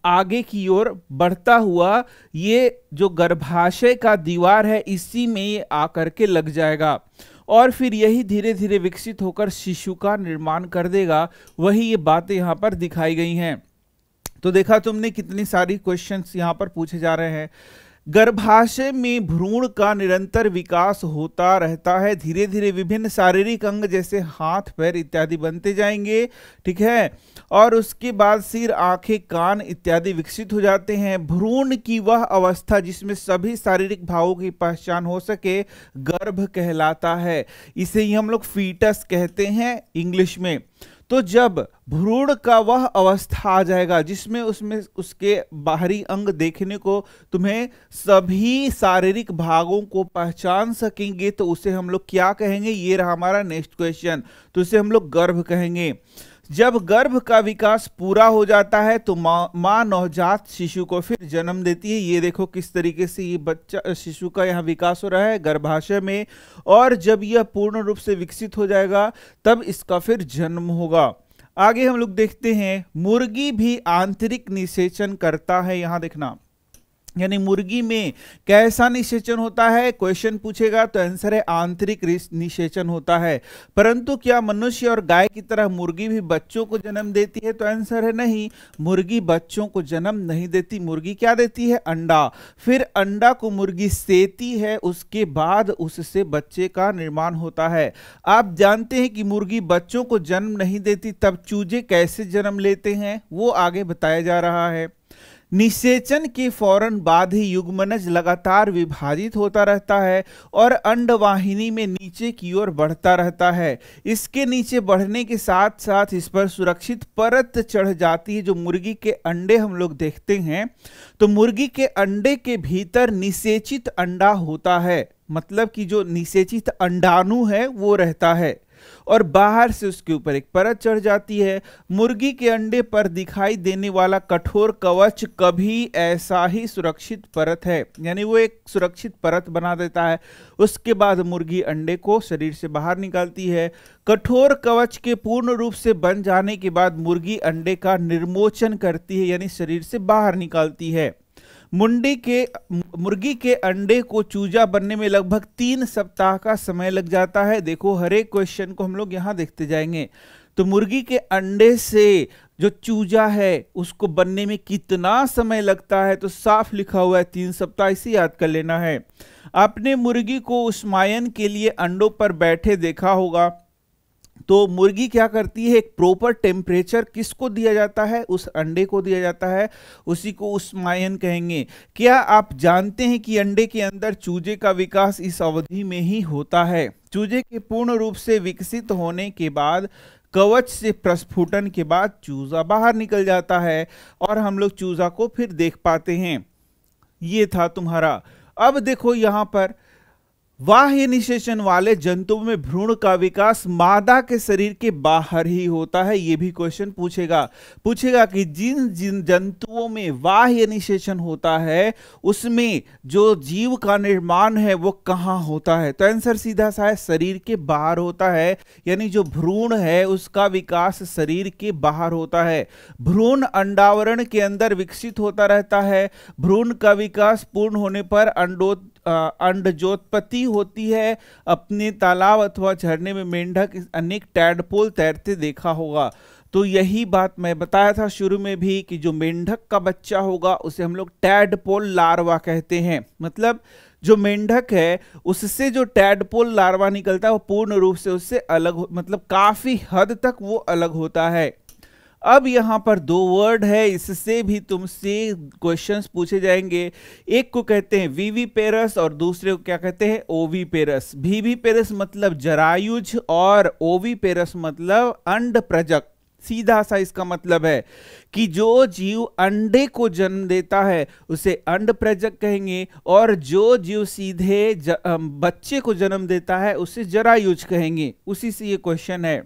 आगे की ओर बढ़ता हुआ, ये जो गर्भाशय का दीवार है इसी में ये आकर के लग जाएगा और फिर यही धीरे धीरे विकसित होकर शिशु का निर्माण कर देगा। वही ये बातें यहां पर दिखाई गई हैं। तो देखा तुमने कितनी सारी क्वेश्चंस यहां पर पूछे जा रहे हैं। गर्भाशय में भ्रूण का निरंतर विकास होता रहता है, धीरे धीरे विभिन्न शारीरिक अंग जैसे हाथ पैर इत्यादि बनते जाएंगे, ठीक है। और उसके बाद सिर आंखें कान इत्यादि विकसित हो जाते हैं। भ्रूण की वह अवस्था जिसमें सभी शारीरिक भावों की पहचान हो सके गर्भ कहलाता है। इसे ही हम लोग फीटस कहते हैं इंग्लिश में। तो जब भ्रूण का वह अवस्था आ जाएगा जिसमें उसमें उसके बाहरी अंग देखने को तुम्हें सभी शारीरिक भागों को पहचान सकेंगे तो उसे हम लोग क्या कहेंगे, ये रहा हमारा नेक्स्ट क्वेश्चन। तो इसे हम लोग गर्भ कहेंगे। जब गर्भ का विकास पूरा हो जाता है तो माँ नवजात शिशु को फिर जन्म देती है। ये देखो किस तरीके से ये बच्चा शिशु का यहाँ विकास हो रहा है गर्भाशय में। और जब यह पूर्ण रूप से विकसित हो जाएगा तब इसका फिर जन्म होगा। आगे हम लोग देखते हैं, मुर्गी भी आंतरिक निषेचन करता है। यहां देखना, यानी मुर्गी में कैसा निषेचन होता है, क्वेश्चन पूछेगा तो आंसर है आंतरिक निषेचन होता है। परंतु क्या मनुष्य और गाय की तरह मुर्गी भी बच्चों को जन्म देती है, तो आंसर है नहीं, मुर्गी बच्चों को जन्म नहीं देती। मुर्गी क्या देती है, अंडा। फिर अंडा को मुर्गी सेती है, उसके बाद उससे बच्चे का निर्माण होता है। आप जानते हैं कि मुर्गी बच्चों को जन्म नहीं देती, तब चूजे कैसे जन्म लेते हैं वो आगे बताया जा रहा है। निषेचन के फौरन बाद ही युग्मनज लगातार विभाजित होता रहता है और अंडवाहिनी में नीचे की ओर बढ़ता रहता है। इसके नीचे बढ़ने के साथ साथ इस पर सुरक्षित परत चढ़ जाती है। जो मुर्गी के अंडे हम लोग देखते हैं तो मुर्गी के अंडे के भीतर निषेचित अंडा होता है, मतलब कि जो निषेचित अंडाणु है वो रहता है और बाहर से उसके ऊपर एक परत चढ़ जाती है। मुर्गी के अंडे पर दिखाई देने वाला कठोर कवच कभी ऐसा ही सुरक्षित परत है, यानी वो एक सुरक्षित परत बना देता है। उसके बाद मुर्गी अंडे को शरीर से बाहर निकालती है। कठोर कवच के पूर्ण रूप से बन जाने के बाद मुर्गी अंडे का निर्मोचन करती है, यानी शरीर से बाहर निकालती है। मुर्गी के अंडे को चूजा बनने में लगभग 3 सप्ताह का समय लग जाता है। देखो हर एक क्वेश्चन को हम लोग यहां देखते जाएंगे। तो मुर्गी के अंडे से जो चूजा है उसको बनने में कितना समय लगता है, तो साफ लिखा हुआ है 3 सप्ताह, इसे याद कर लेना है। आपने मुर्गी को उष्मायन के लिए अंडों पर बैठे देखा होगा। तो मुर्गी क्या करती है, एक प्रॉपर टेम्परेचर किसको दिया जाता है, उस अंडे को दिया जाता है, उसी को उष्मायन कहेंगे। क्या आप जानते हैं कि अंडे के अंदर चूजे का विकास इस अवधि में ही होता है। चूजे के पूर्ण रूप से विकसित होने के बाद कवच से प्रस्फुटन के बाद चूजा बाहर निकल जाता है और हम लोग चूजा को फिर देख पाते हैं। ये था तुम्हारा। अब देखो यहां पर बाह्य निषेचन वाले जंतुओं में भ्रूण का विकास मादा के शरीर के बाहर ही होता है। यह भी क्वेश्चन पूछेगा कि जिन जिन जंतुओं में बाह्य निषेचन होता है उसमें जो जीव का निर्माण है वो कहाँ होता है। तो आंसर सीधा सा है, शरीर के बाहर होता है। यानी जो भ्रूण है उसका विकास शरीर के बाहर होता है। भ्रूण अंडावरण के अंदर विकसित होता रहता है। भ्रूण का विकास पूर्ण होने पर अंडजोत्पत्ति होती है। अपने तालाब अथवा झरने में मेंढक अनेक टैडपोल तैरते देखा होगा। तो यही बात मैं बताया था शुरू में भी कि जो मेंढक का बच्चा होगा उसे हम लोग टैडपोल लार्वा कहते हैं। मतलब जो मेंढक है उससे जो टैडपोल लार्वा निकलता है वो पूर्ण रूप से उससे अलग मतलब काफी हद तक वो अलग होता है। अब यहां पर दो वर्ड है, इससे भी तुमसे क्वेश्चंस पूछे जाएंगे। एक को कहते हैं विविपेरस और दूसरे को क्या कहते हैं, ओविपेरस। विविपेरस मतलब जरायुज और ओविपेरस मतलब अंड प्रजक। सीधा सा इसका मतलब है कि जो जीव अंडे को जन्म देता है उसे अंड प्रजक कहेंगे और जो जीव सीधे बच्चे को जन्म देता है उसे जरायुज कहेंगे। उसी से ये क्वेश्चन है।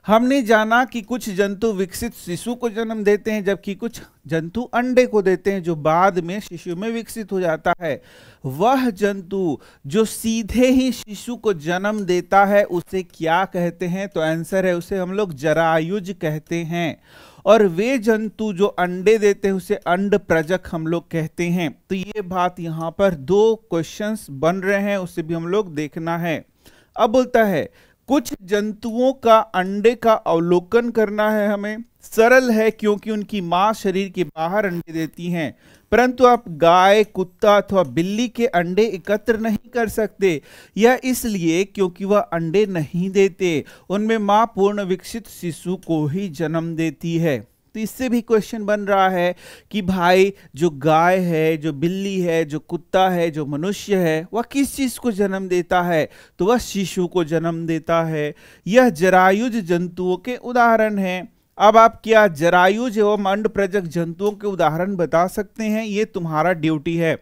हमने जाना कि कुछ जंतु विकसित शिशु को जन्म देते हैं जबकि कुछ जंतु अंडे को देते हैं जो बाद में शिशु में विकसित हो जाता है। वह जंतु जो सीधे ही शिशु को जन्म देता है उसे क्या कहते हैं, तो आंसर है उसे हम लोग जरायुज कहते हैं। और वे जंतु जो अंडे देते हैं उसे अंड प्रजक हम लोग कहते हैं। तो ये बात यहाँ पर दो क्वेश्चंस बन रहे हैं, उसे भी हम लोग देखना है। अब बोलता है कुछ जंतुओं का अंडे का अवलोकन करना है हमें। सरल है क्योंकि उनकी मां शरीर के बाहर अंडे देती हैं, परंतु आप गाय, कुत्ता अथवा बिल्ली के अंडे एकत्र नहीं कर सकते। यह इसलिए क्योंकि वह अंडे नहीं देते, उनमें मां पूर्ण विकसित शिशु को ही जन्म देती है। तो इससे भी क्वेश्चन बन रहा है कि भाई जो गाय है, जो बिल्ली है, जो कुत्ता है, जो मनुष्य है, वह किस चीज को जन्म देता है, तो वह शिशु को जन्म देता है। यह जरायुज जंतुओं के उदाहरण हैं। अब आप क्या जरायुज एवं अंड प्रजक जंतुओं के उदाहरण बता सकते हैं, ये तुम्हारा ड्यूटी है।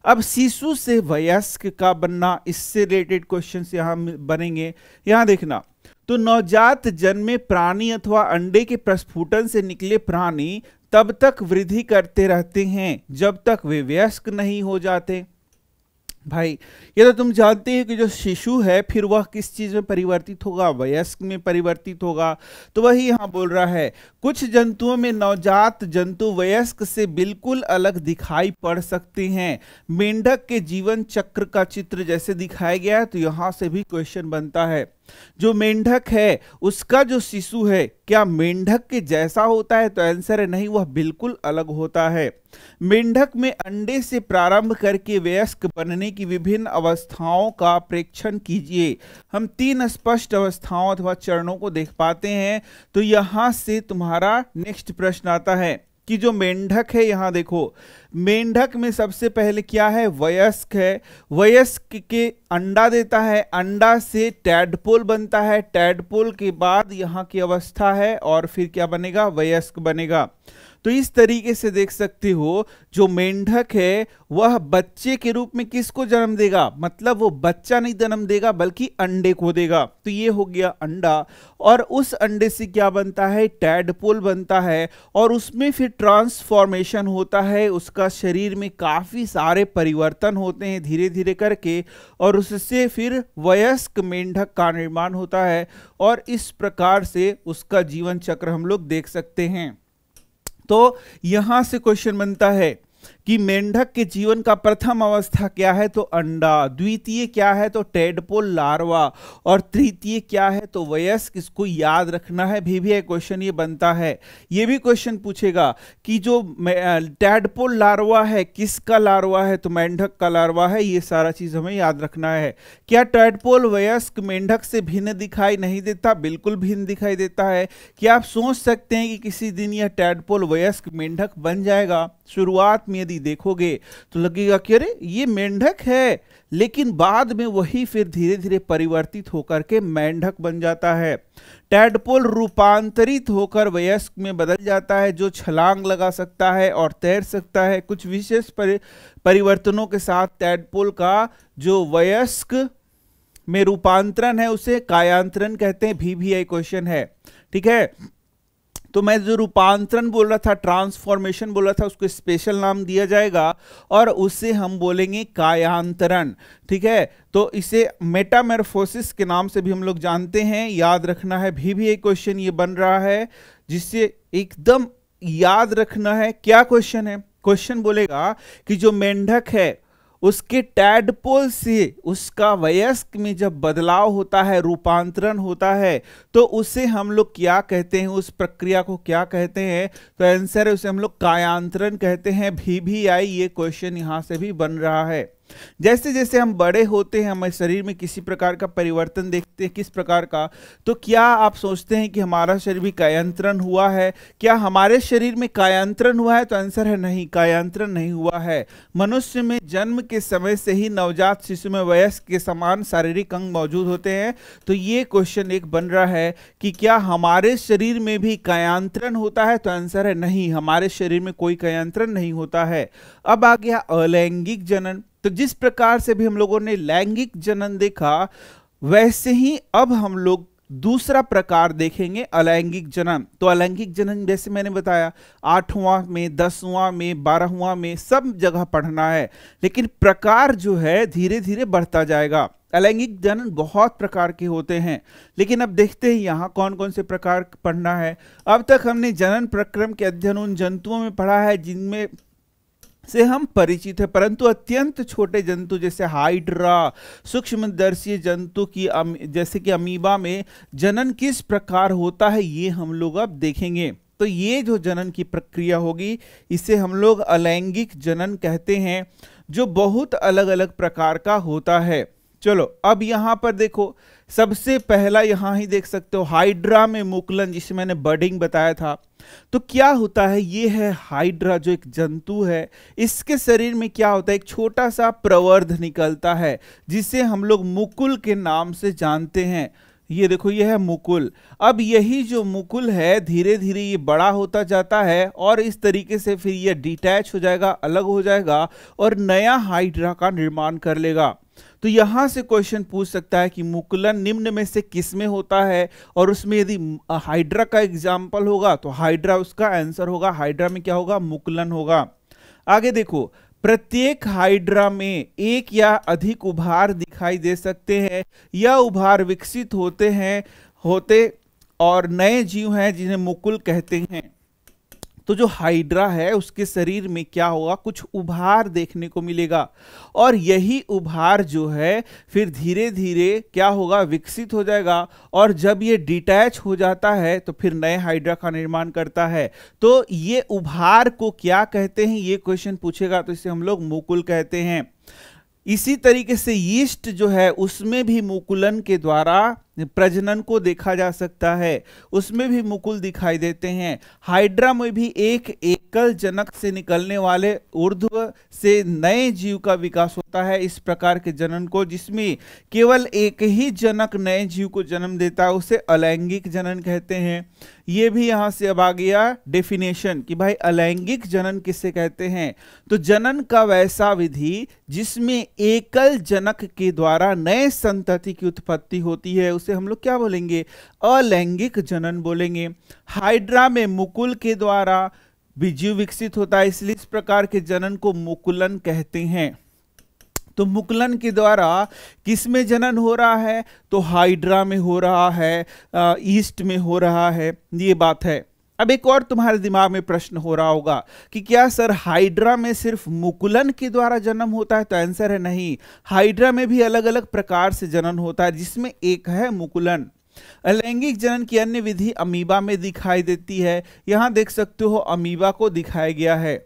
अब शिशु से वयस्क का बनना, इससे रिलेटेड क्वेश्चन यहां बनेंगे। यहां देखना, तो नवजात जन्मे प्राणी अथवा अंडे के प्रस्फुटन से निकले प्राणी तब तक वृद्धि करते रहते हैं जब तक वे वयस्क नहीं हो जाते। भाई ये तो तुम जानते हो कि जो शिशु है फिर वह किस चीज में परिवर्तित होगा, वयस्क में परिवर्तित होगा। तो वही यहां बोल रहा है कुछ जंतुओं में नवजात जंतु वयस्क से बिल्कुल अलग दिखाई पड़ सकते हैं। मेंढक के जीवन चक्र का चित्र जैसे दिखाया गया है, तो यहां से भी क्वेश्चन बनता है जो मेंढक है उसका जो शिशु है क्या मेंढक के जैसा होता है, तो आंसर है नहीं, वह बिल्कुल अलग होता है। मेंढक में अंडे से प्रारंभ करके वयस्क बनने की विभिन्न अवस्थाओं का प्रेक्षण कीजिए। हम 3 स्पष्ट अवस्थाओं अथवा चरणों को देख पाते हैं। तो यहां से तुम्हारा नेक्स्ट प्रश्न आता है कि जो मेंढक है, यहां देखो मेंढक में सबसे पहले क्या है, वयस्क है। वयस्क के अंडा देता है, अंडा से टैडपोल बनता है, टैडपोल के बाद यहाँ की अवस्था है और फिर क्या बनेगा, वयस्क बनेगा। तो इस तरीके से देख सकते हो जो मेंढक है वह बच्चे के रूप में किसको जन्म देगा, मतलब वो बच्चा नहीं जन्म देगा बल्कि अंडे को देगा। तो ये हो गया अंडा, और उस अंडे से क्या बनता है, टैडपोल बनता है, और उसमें फिर ट्रांसफॉर्मेशन होता है, उसका शरीर में काफी सारे परिवर्तन होते हैं धीरे धीरे करके, और उससे फिर वयस्क मेंढक का निर्माण होता है। और इस प्रकार से उसका जीवन चक्र हम लोग देख सकते हैं। तो यहां से क्वेश्चन बनता है कि मेंढक के जीवन का प्रथम अवस्था क्या है, तो अंडा, द्वितीय क्या है तो टैडपोल लार्वा, और तृतीय क्या है तो वयस्क। इसको याद रखना है, भी क्वेश्चन ये बनता है। ये भी क्वेश्चन पूछेगा कि जो टैडपोल लार्वा है किसका लार्वा है, तो मेंढक का लार्वा है। ये सारा चीज हमें याद रखना है। क्या टैडपोल वयस्क मेंढक से भिन्न दिखाई नहीं देता, बिल्कुल भिन्न दिखाई देता है। क्या आप सोच सकते हैं कि किसी दिन यह टैडपोल वयस्क मेंढक बन जाएगा, शुरुआत में यदि यदि देखोगे तो लगेगा कि अरे ये मेंढक है, लेकिन बाद में वही फिर धीरे धीरे परिवर्तित होकर के मेंढक बन जाता है। टैडपोल रूपांतरित होकर वयस्क में बदल जाता है, जो छलांग लगा सकता है और तैर सकता है। कुछ विशेष परिवर्तनों के साथ टैडपोल का जो वयस्क में रूपांतरण है उसे कायांतरण कहते हैं। VVI क्वेश्चन है, ठीक है। तो मैं जो रूपांतरण बोल रहा था, ट्रांसफॉर्मेशन बोल रहा था, उसको स्पेशल नाम दिया जाएगा और उसे हम बोलेंगे कायांतरण, ठीक है। तो इसे मेटामॉर्फोसिस के नाम से भी हम लोग जानते हैं, याद रखना है। VVI क्वेश्चन ये बन रहा है जिससे एकदम याद रखना है। क्या क्वेश्चन है? क्वेश्चन बोलेगा कि जो मेंढक है उसके टैडपोल से उसका वयस्क में जब बदलाव होता है, रूपांतरण होता है, तो उसे हम लोग क्या कहते हैं, उस प्रक्रिया को क्या कहते हैं? तो आंसर है उसे हम लोग कायांतरण कहते हैं। VVI ये क्वेश्चन यहां से भी बन रहा है। जैसे जैसे हम बड़े होते हैं हमारे शरीर में किसी प्रकार का परिवर्तन देखते हैं, किस प्रकार का, तो क्या आप सोचते हैं कि हमारा शरीर भी कायांतरण हुआ है? क्या हमारे शरीर में कायांतरण हुआ है? तो आंसर है नहीं, कायांतरण नहीं हुआ है। मनुष्य में जन्म के समय से ही नवजात शिशु में वयस्क के समान शारीरिक अंग मौजूद होते हैं। तो ये क्वेश्चन एक बन रहा है कि क्या हमारे शरीर में भी कायांतरण होता है? तो आंसर है नहीं, हमारे शरीर में कोई कायांतरण नहीं होता है। अब आ गया अलैंगिक जनन। तो जिस प्रकार से भी हम लोगों ने लैंगिक जनन देखा, वैसे ही अब हम लोग दूसरा प्रकार देखेंगे, अलैंगिक जनन। तो अलैंगिक जनन जैसे मैंने बताया 8वां में, 10वां में, 12वां में सब जगह पढ़ना है, लेकिन प्रकार जो है धीरे धीरे बढ़ता जाएगा। अलैंगिक जनन बहुत प्रकार के होते हैं, लेकिन अब देखते हैं यहाँ कौन कौन से प्रकार पढ़ना है। अब तक हमने जनन प्रक्रम के अध्ययन उन जंतुओं में पढ़ा है जिनमें से हम परिचित है, परंतु अत्यंत छोटे जंतु जैसे हाइड्रा, सूक्ष्मदर्शी जंतु की जैसे कि अमीबा में जनन किस प्रकार होता है ये हम लोग अब देखेंगे। तो ये जो जनन की प्रक्रिया होगी इसे हम लोग अलैंगिक जनन कहते हैं, जो बहुत अलग अलग प्रकार का होता है। चलो अब यहां पर देखो, सबसे पहला यहां ही देख सकते हो हाइड्रा में मुकुलन, जिसे मैंने बर्डिंग बताया था। तो क्या होता है, ये है हाइड्रा जो एक जंतु है, इसके शरीर में क्या होता है, एक छोटा सा प्रवर्ध निकलता है जिसे हम लोग मुकुल के नाम से जानते हैं। ये देखो, ये है मुकुल। अब यही जो मुकुल है धीरे धीरे ये बड़ा होता जाता है और इस तरीके से फिर ये डिटैच हो जाएगा, अलग हो जाएगा और नया हाइड्रा का निर्माण कर लेगा। तो यहां से क्वेश्चन पूछ सकता है कि मुकुलन निम्न में से किस में होता है, और उसमें यदि हाइड्रा का एग्जाम्पल होगा तो हाइड्रा उसका आंसर होगा। हाइड्रा में क्या होगा, मुकुलन होगा। आगे देखो, प्रत्येक हाइड्रा में एक या अधिक उभार दिखाई दे सकते हैं। यह उभार विकसित होते और नए जीव हैं जिन्हें मुकुल कहते हैं। तो जो हाइड्रा है उसके शरीर में क्या होगा, कुछ उभार देखने को मिलेगा और यही उभार जो है फिर धीरे धीरे क्या होगा, विकसित हो जाएगा और जब ये डिटैच हो जाता है तो फिर नए हाइड्रा का निर्माण करता है। तो ये उभार को क्या कहते हैं, ये क्वेश्चन पूछेगा तो इसे हम लोग मुकुल कहते हैं। इसी तरीके से यीस्ट जो है उसमें भी मुकुलन के द्वारा प्रजनन को देखा जा सकता है, उसमें भी मुकुल दिखाई देते हैं। हाइड्रा में भी एक एकल जनक से निकलने वाले ऊर्ध्व से नए जीव का विकास होता है। इस प्रकार के जनन को, जिसमें केवल एक ही जनक नए जीव को जन्म देता है, उसे अलैंगिक जनन कहते हैं। ये भी यहां से अब आ गया डेफिनेशन कि भाई अलैंगिक जनन किसे कहते हैं। तो जनन का वैसा विधि जिसमें एकल जनक के द्वारा नए संतति की उत्पत्ति होती है उसे हम लोग क्या बोलेंगे, अलैंगिक जनन बोलेंगे। हाइड्रा में मुकुल के द्वारा जीव विकसित होता है, इसलिए इस प्रकार के जनन को मुकुलन कहते हैं। तो मुकुलन के द्वारा किस में जनन हो रहा है, तो हाइड्रा में हो रहा है, ईस्ट में हो रहा है, ये बात है। अब एक और तुम्हारे दिमाग में प्रश्न हो रहा होगा कि क्या सर हाइड्रा में सिर्फ मुकुलन के द्वारा जन्म होता है, तो आंसर है नहीं, हाइड्रा में भी अलग अलग प्रकार से जनन होता है जिसमें एक है मुकुलन। अलैंगिक जनन की अन्य विधि अमीबा में दिखाई देती है। यहां देख सकते हो अमीबा को दिखाया गया है।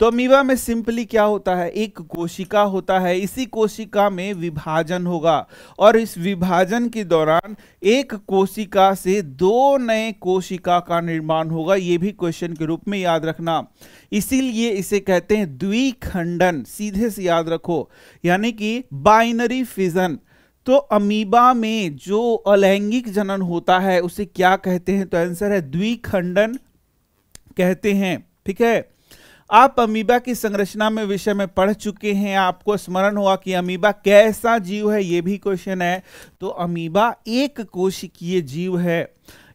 तो अमीबा में सिंपली क्या होता है, एक कोशिका होता है, इसी कोशिका में विभाजन होगा और इस विभाजन के दौरान एक कोशिका से दो नए कोशिका का निर्माण होगा। ये भी क्वेश्चन के रूप में याद रखना, इसीलिए इसे कहते हैं द्विखंडन। सीधे से याद रखो, यानी कि बाइनरी फिजन। तो अमीबा में जो अलैंगिक जनन होता है उसे क्या कहते हैं, तो आंसर है द्विखंडन कहते हैं। ठीक है, आप अमीबा की संरचना में विषय में पढ़ चुके हैं, आपको स्मरण हुआ कि अमीबा कैसा जीव है, यह भी क्वेश्चन है। तो अमीबा एक कोशिकीय जीव है।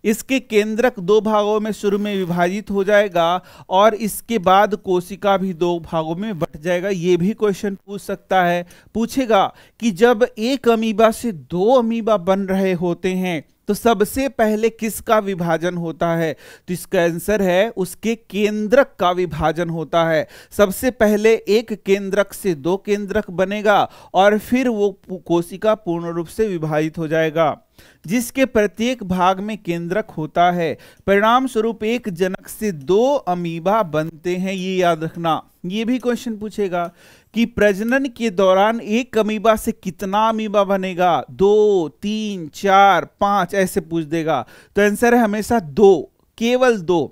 इसके केंद्रक दो भागों में शुरू में विभाजित हो जाएगा और इसके बाद कोशिका भी दो भागों में बट जाएगा। ये भी क्वेश्चन पूछ सकता है, पूछेगा कि जब एक अमीबा से दो अमीबा बन रहे होते हैं तो सबसे पहले किसका विभाजन होता है, तो इसका आंसर है उसके केंद्रक का विभाजन होता है। सबसे पहले एक केंद्रक से दो केंद्रक बनेगा और फिर वो कोशिका पूर्ण रूप से विभाजित हो जाएगा, जिसके प्रत्येक भाग में केंद्रक होता है। परिणाम स्वरूप एक जनक से दो अमीबा बनते हैं, ये याद रखना। ये भी क्वेश्चन पूछेगा कि प्रजनन के दौरान एक अमीबा से कितना अमीबा बनेगा, 2, 3, 4, 5 ऐसे पूछ देगा। तो आंसर है हमेशा 2, केवल 2।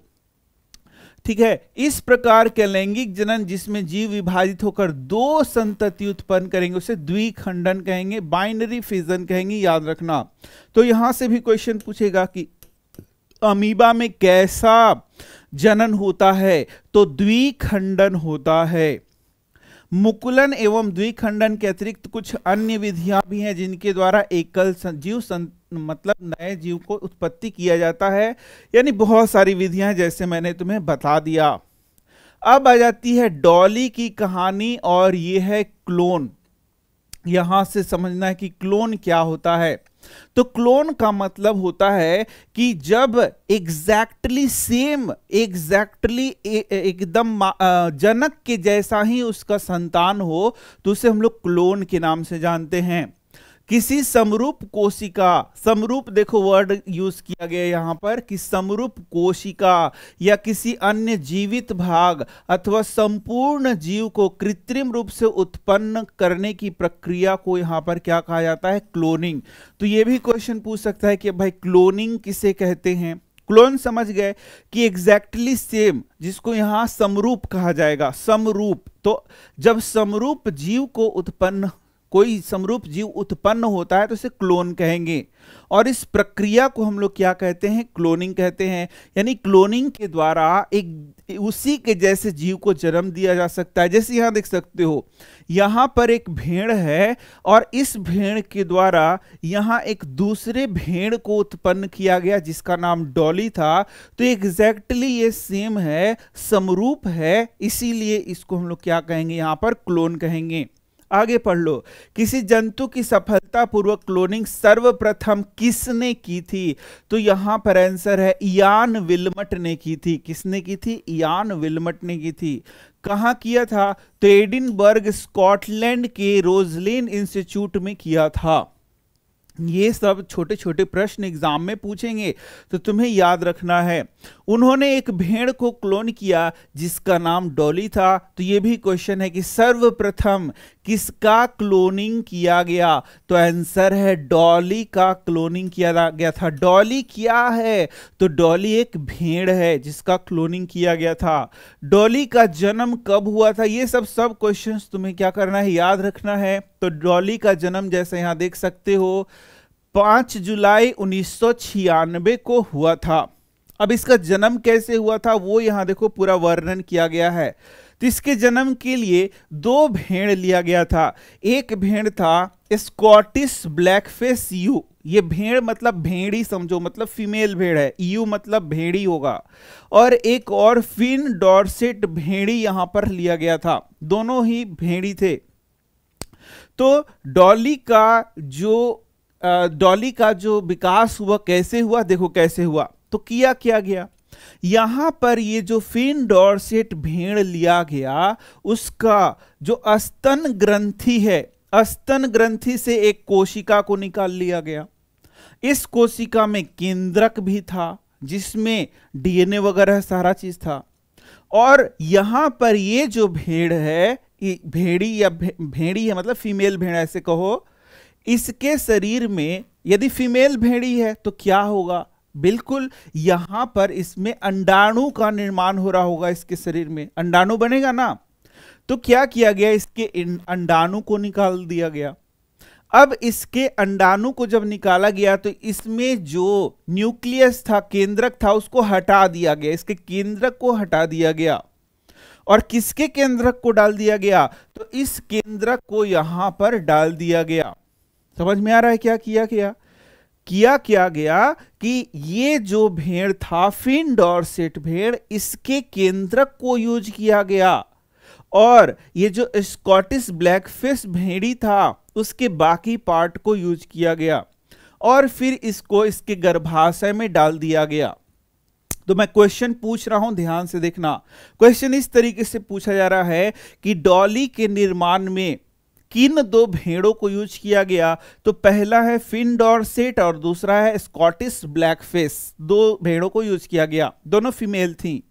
ठीक है, इस प्रकार के लैंगिक जनन जिसमें जीव विभाजित होकर दो संतति उत्पन्न करेंगे उसे द्विखंडन कहेंगे, बाइनरी फिजन कहेंगे, याद रखना। तो यहां से भी क्वेश्चन पूछेगा कि अमीबा में कैसा जनन होता है, तो द्विखंडन होता है। मुकुलन एवं द्विखंडन के अतिरिक्त कुछ अन्य विधियां भी हैं जिनके द्वारा एकल जीव मतलब नए जीव को उत्पत्ति किया जाता है, यानी बहुत सारी विधियां हैं जैसे मैंने तुम्हें बता दिया। अब आ जाती है डॉली की कहानी और ये है क्लोन। यहां से समझना है कि क्लोन क्या होता है। तो क्लोन का मतलब होता है कि जब एग्जैक्टली सेम, एग्जैक्टली एकदम जनक के जैसा ही उसका संतान हो तो उसे हम लोग क्लोन के नाम से जानते हैं। किसी समरूप कोशिका, समरूप देखो वर्ड यूज किया गया यहां पर कि समरूप कोशिका या किसी अन्य जीवित भाग अथवा संपूर्ण जीव को कृत्रिम रूप से उत्पन्न करने की प्रक्रिया को यहां पर क्या कहा जाता है, क्लोनिंग। तो यह भी क्वेश्चन पूछ सकता है कि भाई क्लोनिंग किसे कहते हैं। क्लोन समझ गए कि एग्जैक्टली सेम, जिसको यहां समरूप कहा जाएगा, समरूप। तो जब समरूप जीव को उत्पन्न, कोई समरूप जीव उत्पन्न होता है तो इसे क्लोन कहेंगे और इस प्रक्रिया को हम लोग क्या कहते हैं, क्लोनिंग कहते हैं। यानी क्लोनिंग के द्वारा एक उसी के जैसे जीव को जन्म दिया जा सकता है। जैसे यहां देख सकते हो, यहां पर एक भेड़ है और इस भेड़ के द्वारा यहां एक दूसरे भेड़ को उत्पन्न किया गया जिसका नाम डॉली था। तो एग्जैक्टली ये सेम है, समरूप है, इसीलिए इसको हम लोग क्या कहेंगे, यहां पर क्लोन कहेंगे। आगे पढ़ लो, किसी जंतु की सफलतापूर्वक क्लोनिंग सर्वप्रथम किसने की थी, तो यहां पर आंसर है इयान विल्मट ने की थी। किसने की थी, इयान विल्मट ने की थी। कहां किया था, तो एडिनबर्ग स्कॉटलैंड के रोजलिन इंस्टीट्यूट में किया था। ये सब छोटे छोटे प्रश्न एग्जाम में पूछेंगे तो तुम्हें याद रखना है। उन्होंने एक भेड़ को क्लोन किया जिसका नाम डॉली था। तो ये भी क्वेश्चन है कि सर्वप्रथम किसका क्लोनिंग किया गया, तो आंसर है डॉली का क्लोनिंग किया गया था। डॉली क्या है, तो डॉली एक भेड़ है जिसका क्लोनिंग किया गया था। डॉली का जन्म कब हुआ था, ये सब क्वेश्चंस तुम्हें क्या करना है, याद रखना है। तो डॉली का जन्म जैसे यहां देख सकते हो 5 जुलाई 1996 को हुआ था। अब इसका जन्म कैसे हुआ था वो यहां देखो पूरा वर्णन किया गया है। तो इसके जन्म के लिए 2 भेड़ लिया गया था। एक भेड़ था स्कॉटिश ब्लैकफेस यू, ये भेड़ मतलब भेड़ी समझो, मतलब फीमेल भेड़ है, यू मतलब भेड़ी होगा। और एक और फिन डॉर्सेट भेड़ी यहां पर लिया गया था, दोनों ही भेड़ी थे। तो डॉली का जो विकास हुआ कैसे हुआ, देखो कैसे हुआ। तो क्या गया, यहां पर ये जो फिन डॉर्सेट भेड़ लिया गया उसका जो स्तन ग्रंथि है, स्तन ग्रंथि से एक कोशिका को निकाल लिया गया। इस कोशिका में केंद्रक भी था जिसमें डीएनए वगैरह सारा चीज था और यहां पर ये जो भेड़ है, भेड़ी या भेड़ी है मतलब फीमेल भेड़ ऐसे कहो, इसके शरीर में यदि फीमेल भेड़ी है तो क्या होगा, बिल्कुल यहां पर इसमें अंडाणु का निर्माण हो रहा होगा, इसके शरीर में अंडाणु बनेगा ना। तो क्या किया गया, इसके अंडाणु को निकाल दिया गया। अब इसके अंडाणु को जब निकाला गया तो इसमें जो न्यूक्लियस था, केंद्रक था, उसको हटा दिया गया, इसके केंद्रक को हटा दिया गया। और किसके केंद्रक को डाल दिया गया, तो इस केंद्रक को यहां पर डाल दिया गया। समझ में आ रहा है क्या किया गया? क्या गया कि ये जो भेड़ था फिन डॉर्सेट भेड़, इसके केंद्रक को यूज किया गया, और ये जो स्कॉटिश ब्लैकफिश भेड़ी था उसके बाकी पार्ट को यूज किया गया, और फिर इसको इसके गर्भाशय में डाल दिया गया। तो मैं क्वेश्चन पूछ रहा हूं, ध्यान से देखना। क्वेश्चन इस तरीके से पूछा जा रहा है कि डॉली के निर्माण में किन दो भेड़ों को यूज किया गया, तो पहला है फिन डॉर्सेट और दूसरा है स्कॉटिश ब्लैकफिश। दो भेड़ों को यूज किया गया, दोनों फीमेल थी।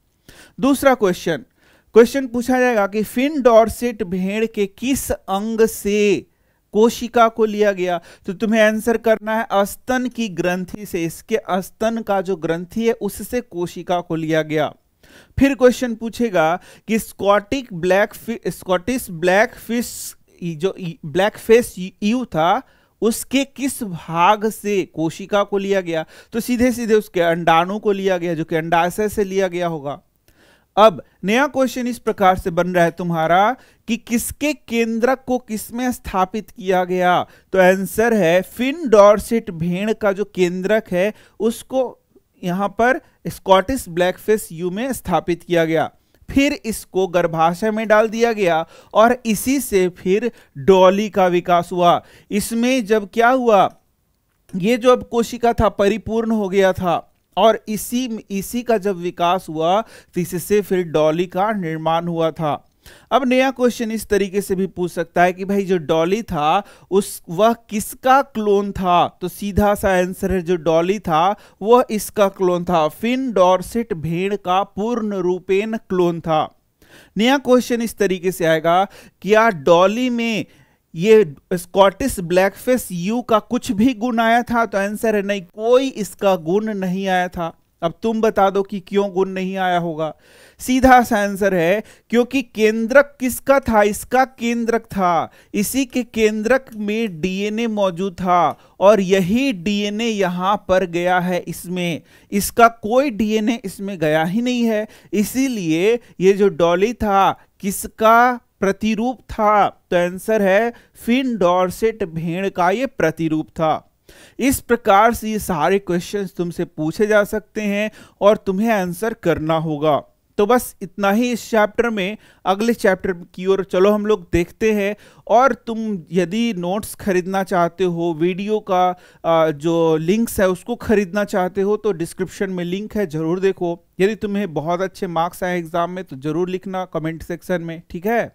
दूसरा क्वेश्चन पूछा जाएगा कि फिन डॉर्सेट भेड़ के किस अंग से कोशिका को लिया गया, तो तुम्हें आंसर करना है स्तन की ग्रंथि से, इसके स्तन का जो ग्रंथि है उससे कोशिका को लिया गया। फिर क्वेश्चन पूछेगा कि स्कॉटिश ब्लैकफिश जो ब्लैकफिश ईव था उसके किस भाग से कोशिका को लिया गया, तो सीधे सीधे उसके अंडाणु को लिया गया, जो कि अंडाशय से लिया गया होगा। अब नया क्वेश्चन इस प्रकार से बन रहा है तुम्हारा कि किसके केंद्रक को किसमें स्थापित किया गया, तो आंसर है फिन डॉर्सेट भेड़ का जो केंद्रक है उसको यहां पर स्कॉटिश ब्लैकफिश यू में स्थापित किया गया। फिर इसको गर्भाशय में डाल दिया गया और इसी से फिर डॉली का विकास हुआ। इसमें जब क्या हुआ, ये जो अब कोशिका था परिपूर्ण हो गया था, और इसी का जब विकास हुआ तो इससे फिर डॉली का निर्माण हुआ था। अब नया क्वेश्चन इस तरीके से भी पूछ सकता है कि भाई जो डॉली था वह किसका क्लोन था, तो सीधा सा आंसर है जो डॉली था वह इसका क्लोन था, फिन डॉर्सेट भेड़ का पूर्ण रूपेण क्लोन था। नया क्वेश्चन इस तरीके से आएगा, क्या डॉली में ये स्कॉटिश ब्लैकफिश यू का कुछ भी गुण आया था, तो आंसर है नहीं, कोई इसका गुण नहीं आया था। अब तुम बता दो कि क्यों गुण नहीं आया होगा। सीधा सा आंसर है क्योंकि केंद्रक किसका था, इसका केंद्रक था, इसी के केंद्रक में डीएनए मौजूद था, और यही डीएनए यहां पर गया है इसमें, इसका कोई डीएनए इसमें गया ही नहीं है। इसीलिए ये जो डॉली था किसका प्रतिरूप था, तो आंसर है फिन डॉर्सेट भेड़ का ये प्रतिरूप था। इस प्रकार से ये सारे क्वेश्चंस तुमसे पूछे जा सकते हैं और तुम्हें आंसर करना होगा। तो बस इतना ही इस चैप्टर में। अगले चैप्टर की ओर चलो हम लोग देखते हैं। और तुम यदि नोट्स खरीदना चाहते हो, वीडियो का जो लिंक्स है उसको खरीदना चाहते हो, तो डिस्क्रिप्शन में लिंक है, जरूर देखो। यदि तुम्हें बहुत अच्छे मार्क्स आए एग्जाम में तो जरूर लिखना कमेंट सेक्शन में, ठीक है।